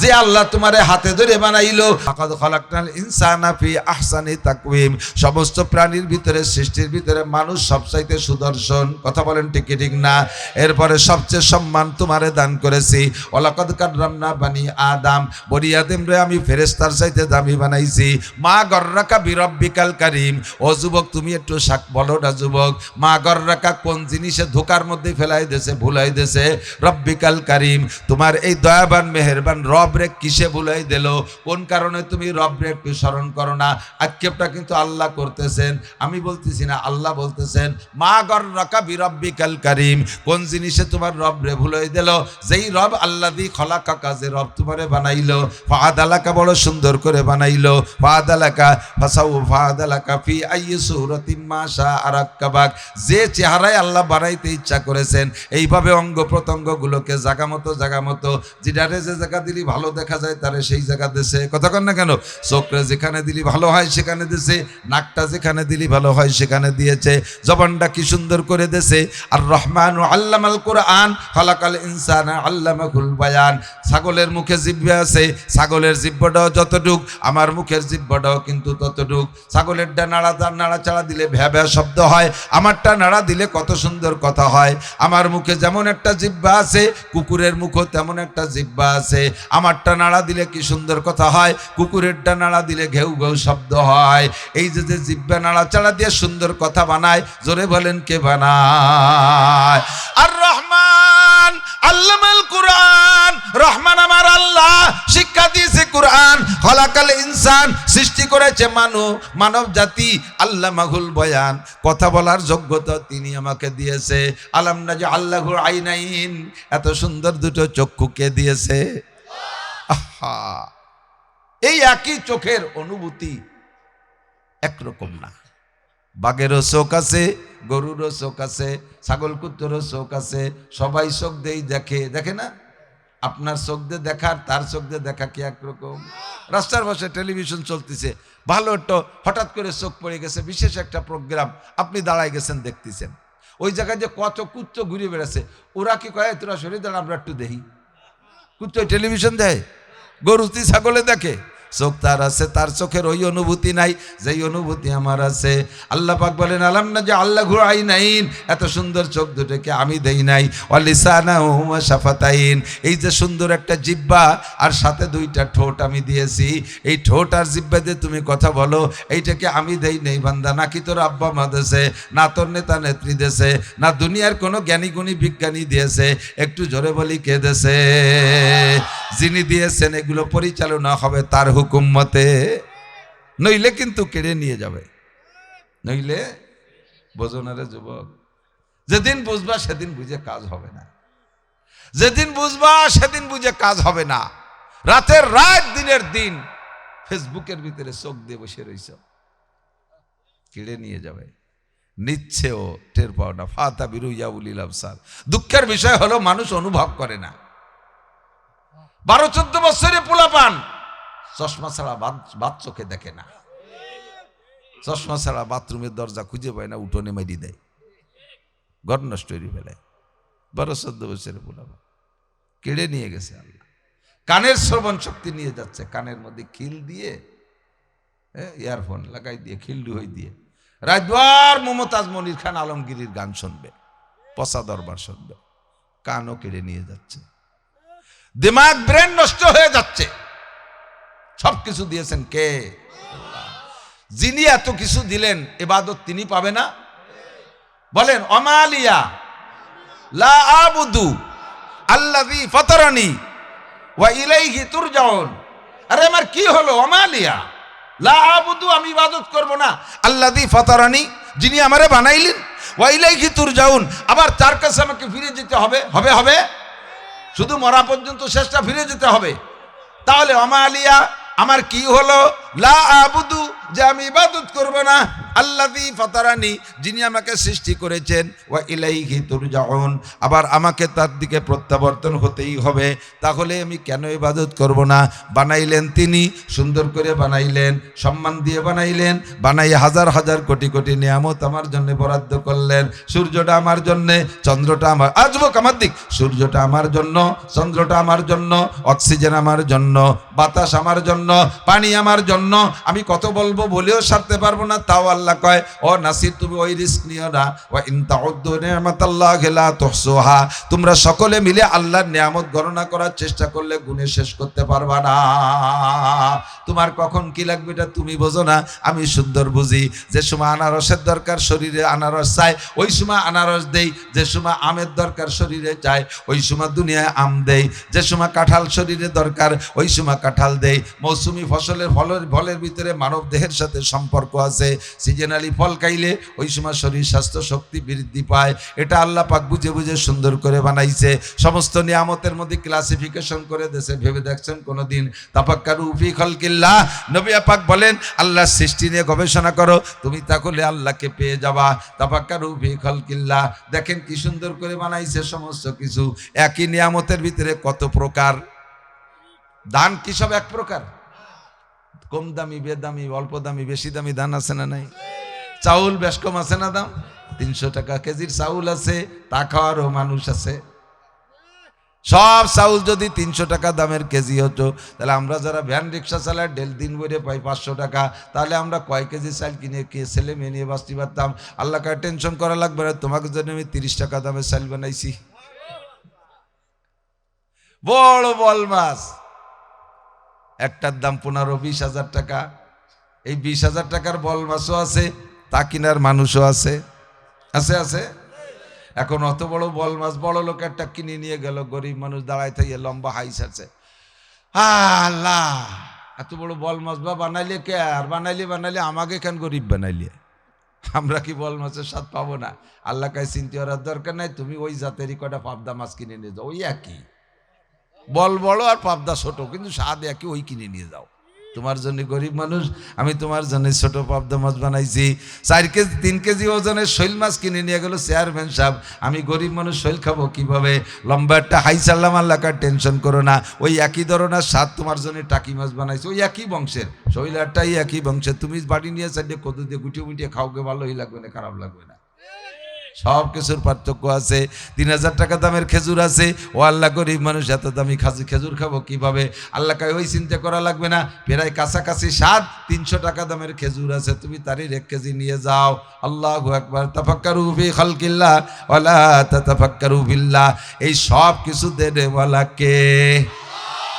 যে আল্লাহ তোমারে হাতে ধরে বানাইলো, লাকাদ খলাকনাল ইনসানা ফি আহসানি তাকওয়িম। সমস্ত প্রাণীর ভিতরে, সৃষ্টির ভিতরে মানুষ সবচাইতে সুদর্শন। কথা বলেন ঠিক কি ঠিক না? এরপরে সবচেয়ে সম্মান তোমারে দান করেছি। ওয়ালাকাদ কাররামনা বানি আদম, বনি আদম রে আমি ফেরেশতার চাইতে দামি বানাইছি। মা গররাকা বিরব্বিকাল কারীম। ও যুবক তুমি একটু শাক বলো না যুবক, মা গররাকা কোন জিনিসে ধোকার মধ্যে ফেলাই দেছে, ভুলাই দেছে? রব্বিকাল কারীম, তোমার এই দয়াবান মেহেরবান রব রে কিসে ভুলাই দিল? কোন কারণে তুমি রব রে একটু স্মরণ করো না? আক্ষেপটা কিন্তু আল্লাহ করতেছেন, আমি বলতেছি না, আল্লাহ বলতেছেন মা গররাকা বিরব্বিকাল কারীম। কোন জিনিসে তোমার রব রে ভুলাই দিল? যেই রব আল্লাযী খলাকাকা, যে রব তোমারে বানাইলো, ফাআদালাকা, বড় সুন্দর করে বানাইলো, ফাআদালাকা ফাআদালাকা ফি আইয়ি সূরাতিম মা শাআ রাক্কাবাক। যে চেহারায় আল্লাহ বানাইতে ইচ্ছা করেছেন, এইভাবে অঙ্গ প্রত্যঙ্গগুলোকে জায়গা মতো যেটারে যে জায়গা দিলি ভালো দেখা যায় তারে সেই জায়গা দিছে। কথা কন না কেন? চোখরে যেখানে দিলি ভালো হয় সেখানে দিছে, নাকটা যেখানে দিলি ভালো হয় সেখানে দিয়েছে, জবানটা কি সুন্দর করে দিয়েছে। আর রহমানু আল্লামাল কোরআন খালাকাল ইনসানা আল্লামাহুল বায়ান। ছাগলের মুখে জিহ্বা আছে, ছাগলের জিহ্বাটাও যতটুক, আমার মুখের জিহ্বাটাও কিন্তু ততটুক। ছাগলেরটা নাড়াচাড়া দিলে ভ্যা ভ্যা শব্দ হয়, আমারটা নাড়া দিলে কত সুন্দর কথা হয়। আমার মুখে যেমন একটা জিহ্বা আছে, কুকুরের মুখও তেমন একটা জিহ্বা আছে। আমারটা নাড়া দিলে কি সুন্দর কথা হয়, কুকুরেরটা নাড়া দিলে ঘেউ ঘেউ শব্দ হয়। এই যে জিহ্বা নাড়াচাড়া দিয়ে সুন্দর কথা বানায়, জোরে বলেন কে বানায়? আর রহমান আল্লামাল কোরআন, রহমান আমার আল্লাহ, শিক্ষা দিয়েছে কোরআন। খলাকাল ইনসান, সৃষ্টি করেছে মানব জাতি। আল্লামাহুল বয়ান, কথা বলার যোগ্যতা তিনি আমাকে দিয়েছে। আলাম নাজআল লাহু আইনাইন, এত সুন্দর দুটো চক্ষু কে দিয়েছে? আহা, এই একই চোখের অনুভূতি একরকম না। বাঘেরও চোখ আছে, গরুরও চোখ আছে, ছাগল কুত্তরও চোখ আছে, সবাই চোখ দেই দেখে, দেখে না? আপনার চোখ দিয়ে দেখার তার চোখ দিয়ে দেখা কি একরকম? রাস্তার পাশে টেলিভিশন চলতেছে, ভালো একটু হঠাৎ করে চোখ পড়ে গেছে, বিশেষ একটা প্রোগ্রাম, আপনি দাঁড়ায় গেছেন দেখতেছেন, ওই জায়গায় যে কত কুত্তো ঘুরে বেড়াচ্ছে, ওরা কি কয় তোরা শরীর দাঁড়া আমরা একটু দেখি? কুত্তো টেলিভিশন দেয়, গরুতি ছাগলে দেখে। চোখ তার আছে, তার চোখের ওই অনুভূতি নাই যেই অনুভূতি আমার আছে। আল্লাহ পাক বলেন আলাম নাজআল লাহু আইনাইন, এত সুন্দর চোখ দুটোকে আমি দেই নাই। ওয়া লিসানাহু ওয়া শাফাতাইন, এই যে সুন্দর একটা জিহ্বা আর সাথে দুইটা ঠোঁট আমি দিয়েছি, এই ঠোঁট আর জিহ্বা দিয়ে তুমি কথা বলো, এইটাকে আমি দেই নেই বান্দা। নাকি তোর আব্বা মা দেছে, না তোর নেতা নেত্রী দেছে, না দুনিয়ার কোনো জ্ঞানী গুণী বিজ্ঞানী দিয়েছে? একটু জোরে বলি কে দেছে? যিনি দিয়েছেন এগুলো পরিচালনা হবে তার হুকুম মতে, নইলে কিন্তু কেড়ে নিয়ে যাবে। নইলে বোঝনারে যুবক, যেদিন বুঝবা সেদিন বুঝে কাজ হবে না, যেদিন বুঝবা সেদিন বুঝে কাজ হবে না। রাতের রাত দিনের দিন ফেসবুকের ভিতরে চোখ দিয়ে বসে রইছ, কেড়ে নিয়ে যাবে, নিচ্ছেও টের পাও না। ফাতা বিরুইয়া উলিল আবসার। দুঃখের বিষয় হলো মানুষ অনুভব করে না। 12-14 বছরে পোলাপান চশমা ছাড়া বাদ চোখে দেখে না, চশমা ছাড়া বাথরুমের দরজা খুঁজে পায় না, উঠোনে মারি দেয়, ঘর নষ্ট হয়ে ফেলায়। 12-14 বছরে পোলাপান কেড়ে নিয়ে গেছে আল্লাহ। কানের শ্রবণ শক্তি নিয়ে যাচ্ছে, কানের মধ্যে খিল দিয়ে, ইয়ারফোন লাগাই দিয়ে, খিল্ডু হয়ে দিয়ে রাতবার মমতাজ মনির খান আলমগীরের গান শুনবে, পচা দরবার শুনবে, কানও কেড়ে নিয়ে যাচ্ছে, দিমাগ ব্রেন নষ্ট হয়ে যাচ্ছে। সবকিছু দিয়েছেন কে? যিনি এত কিছু দিলেন, ইবাদত তিনি পাবে না? বলেন, অমালিয়া লা আবুদু আল্লাযী ফাতারানি ওয়া ইলাইহি তুরজাউন। আরে আমার কি হলো? অমালিয়া লা আবুদু, আমি ইবাদত করব না, আল্লাযী ফাতারানি, যিনি আমারে বানাইলেন, ওয়া ইলাইহি তুরজাউন, আবার তার কাছে আমাকে ফিরে যেতে হবে। হবে হবে শুধু মরা পর্যন্ত শেষটা ফিরে যেতে হবে। তাহলে অমালিয়া, আমার কি হলো? লা আবুদু, যে আমি ইবাদত করব না, আল্লাযী ফাতারানি, যিনি আমাকে সৃষ্টি করেছেন, ওয়া ইলাইহি তুরজাউন, আবার আমাকে তার দিকে প্রত্যাবর্তন হতেই হবে। তাহলে আমি কেন ইবাদত করব না? বানাইলেন তিনি, সুন্দর করে বানাইলেন, সম্মান দিয়ে বানাইলেন, বানাই হাজার হাজার কোটি কোটি নিয়ামত আমার জন্য বরাদ্দ করলেন। সূর্যটা আমার জন্য, চন্দ্রটা আমার, আজবক আমার দিক, সূর্যটা আমার জন্য, চন্দ্রটা আমার জন্য, অক্সিজেন আমার জন্য, বাতাস আমার জন্য, পানি আমার জন্য। আমি কত বলবো, বলেও সারতে পারবো না। তাও আল্লাহ কয়, ও নাসির, তুমি ওই রিস্ক নিও না, ওয়া ইন তাউদ্দু নি'মাতাল্লাহি লা তুহসুহা, তোমরা সকলে মিলে আল্লাহর নিয়ামত গণনা করার চেষ্টা করলে গুণে শেষ করতে পারবা না। তোমার কখন কি লাগবে এটা তুমি বোঝো না, আমি সুন্দর বুঝি। যে সময় আনারসের দরকার, শরীরে আনারস চাই, ওই সময় আনারস দেই। যে সময় আমের দরকার, শরীরে চাই, ওই সময় দুনিয়ায় আম দেই। যে সময় কাঁঠাল শরীরে দরকার, ওই সময় কাঁঠাল দেই। মৌসুমি ফসলের ফলের ভিতরে মানব দেহের সাথে সম্পর্ক আছে। সিজনালি ফল খাইলে ওই সময় শরীর স্বাস্থ্য শক্তি বৃদ্ধি পায়। এটা আল্লাহ পাক বুঝে বুঝে সুন্দর করে বানাইছে। সমস্ত নিয়ামতের মধ্যে ক্লাসিফিকেশন করে দেশে, ভেবে দেখছেন কোনোদিন? তাফাক্কারু ফি খালকিল্লাহ, নবী পাক বলেন, আল্লাহর সৃষ্টি নিয়ে গবেষণা করো, তুমি তাহলে আল্লাহকে পেয়ে যাবা। তাফাক্কারু ফি খালকিল্লাহ, দেখেন কি সুন্দর করে বানাইছে সমস্ত কিছু। একই নিয়ামতের ভিতরে কত প্রকার। ধান কি সব এক প্রকার? কম দামি, বেদামি, অল্প দামি, বেশি দামি ধান আছে না নাই? চাউল বেশ কম আছে না দাম? 300 টাকা কেজির চাউল আছে, তা খাওয়ারও মানুষ আছে। সব চাউল যদি 300 টাকা দামের কেজি হতো, তাহলে আমরা যারা ভ্যান রিক্সা চালাই ডেল দিন বইরে পাই 500 টাকা, তাহলে আমরা কয় কেজি চাল কিনে ছেলে মেয়ে নিয়ে বাঁচতে পারতাম। আল্লাহ কাছে টেনশন করা লাগবে না, তোমাকে জন্য আমি 30 টাকা দামের চাল বানাইছি। বড় বল মাছ একটার দাম 15-20 হাজার টাকা। এই 20 হাজার টাকার বল মাছও আছে, তা কিনার মানুষও আছে। আছে আছে। এখন অত বড় বল মাছ বড় লোক একটা কিনে নিয়ে গেল, গরিব মানুষ দাঁড়ায় থেকে লম্বা হাইস আছে। আল্লাহ, এত বড় বল মাছ বা বানাইলে কে? আর বানাইলে আমাকে কেন গরিব বানাইলে? আমরা কি বল মাছের স্বাদ পাবো না? আল্লাহ কাছে চিন্তা করার দরকার নাই। তুমি ওই জাতেরই কটা পাবদা মাছ কিনে নিয়ে যাও, ওই একই, বল বড় আর পাবদা ছোট, কিন্তু স্বাদ একই, ওই কিনে নিয়ে যাও। তোমার জন্য গরিব মানুষ, আমি তোমার জন্য ছোট পাবদা মাছ বানাইছি। 4 কেজি 3 কেজি ওজনের শৈল মাছ কিনে নিয়ে গেল চেয়ারম্যান সাহেব। আমি গরিব মানুষ শৈল খাবো কিভাবে? লম্বা একটা হাই চাললাম, আল্লাহ কার টেনশন করো না। ওই একই ধরনের স্বাদ তোমার জন্য টাকি মাছ বানাইছি, ওই একই বংশের, শৈলারটাই একই বংশের। তুমি বাড়ি নিয়ে চাইলে কত দিয়ে গুটিয়ে মুটিয়ে খাওকে, ভালোই লাগবে না, খারাপ লাগবে না। সব কিছুর পার্থক্য আছে। 3000 টাকা দামের খেজুর আছে, ও আল্লাহ গরিব মানুষ এত দামি খেজুর খাবো কিভাবে? আল্লাহ কাছে ওই চিন্তা করা লাগবে না। প্রায় কাছাকাছি স্বাদ 300 টাকা দামের খেজুর আছে, তুমি তারই 1 কেজি নিয়ে যাও। আল্লাহু আকবার। তাফাক্কারু ফি খালকিল্লাহ ওয়ালা তাতাফাক্কারু বিল্লাহ। এই সব কিছু দেনেওয়ালা কে?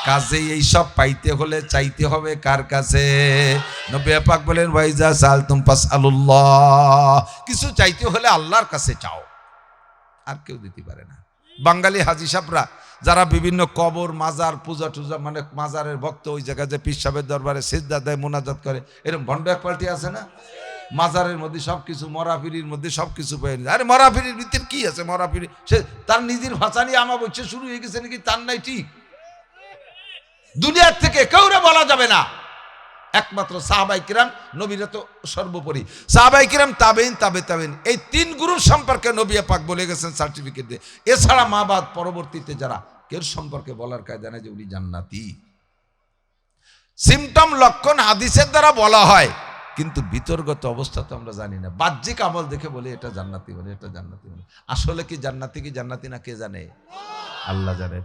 কাজে এই সব পাইতে হলে চাইতে হবে কার কাছে? নবী পাক বলেন, ওয়াইজা সালতুম ফাসআলুল্লাহ, কিছু চাইতে হলে আল্লাহর কাছে চাও, আর কেউ দিতে পারে না। বাঙালি হাজি সাহেবরা যারা বিভিন্ন কবর মাজার পূজা টুজা মানে মাজারের ভক্ত, ওই জায়গায় যে পীর সাহেবের দরবারে সিজদা দেয়, মোনাজাত করে, এরকম ভণ্ড এক পাল্টি আছে না? মাজারের মধ্যে সবকিছু, মরাফিরির মধ্যে সবকিছু পেয়ে নিচ্ছে। আরে মরাফিরির ভিতরে কি আছে? মরাফিরি সে তার নিজের ভাষা নিয়ে আমার বলছে শুরু হয়ে গেছে নাকি, তার নাই ঠিক। দুনিয়ার থেকে কাউরে বলা যাবে না, একমাত্র সাহাবাই কিরাম, নবীরা তো সর্বোপরি। সাহাবাই কিরাম, তাবেইন, তাবেইন, এই তিন গুরুর সম্পর্কে নবী পাক বলে গেছেন সার্টিফিকেট দিয়ে। এছাড়া মা বাদ পরবর্তীতে যারা কেউ সম্পর্কে বলার কায়দা নাই যে উনি জান্নাতি। সিমটম লক্ষণ হাদিসের দ্বারা বলা হয়, কিন্তু ভিতরগত অবস্থা তো আমরা জানি না। বাহ্যিক আমল দেখে বলে এটা জান্নাতি, বলে এটা জান্নাতি, বলে আসলে কি জান্নাতি না কে জানে? আল্লাহ জানে।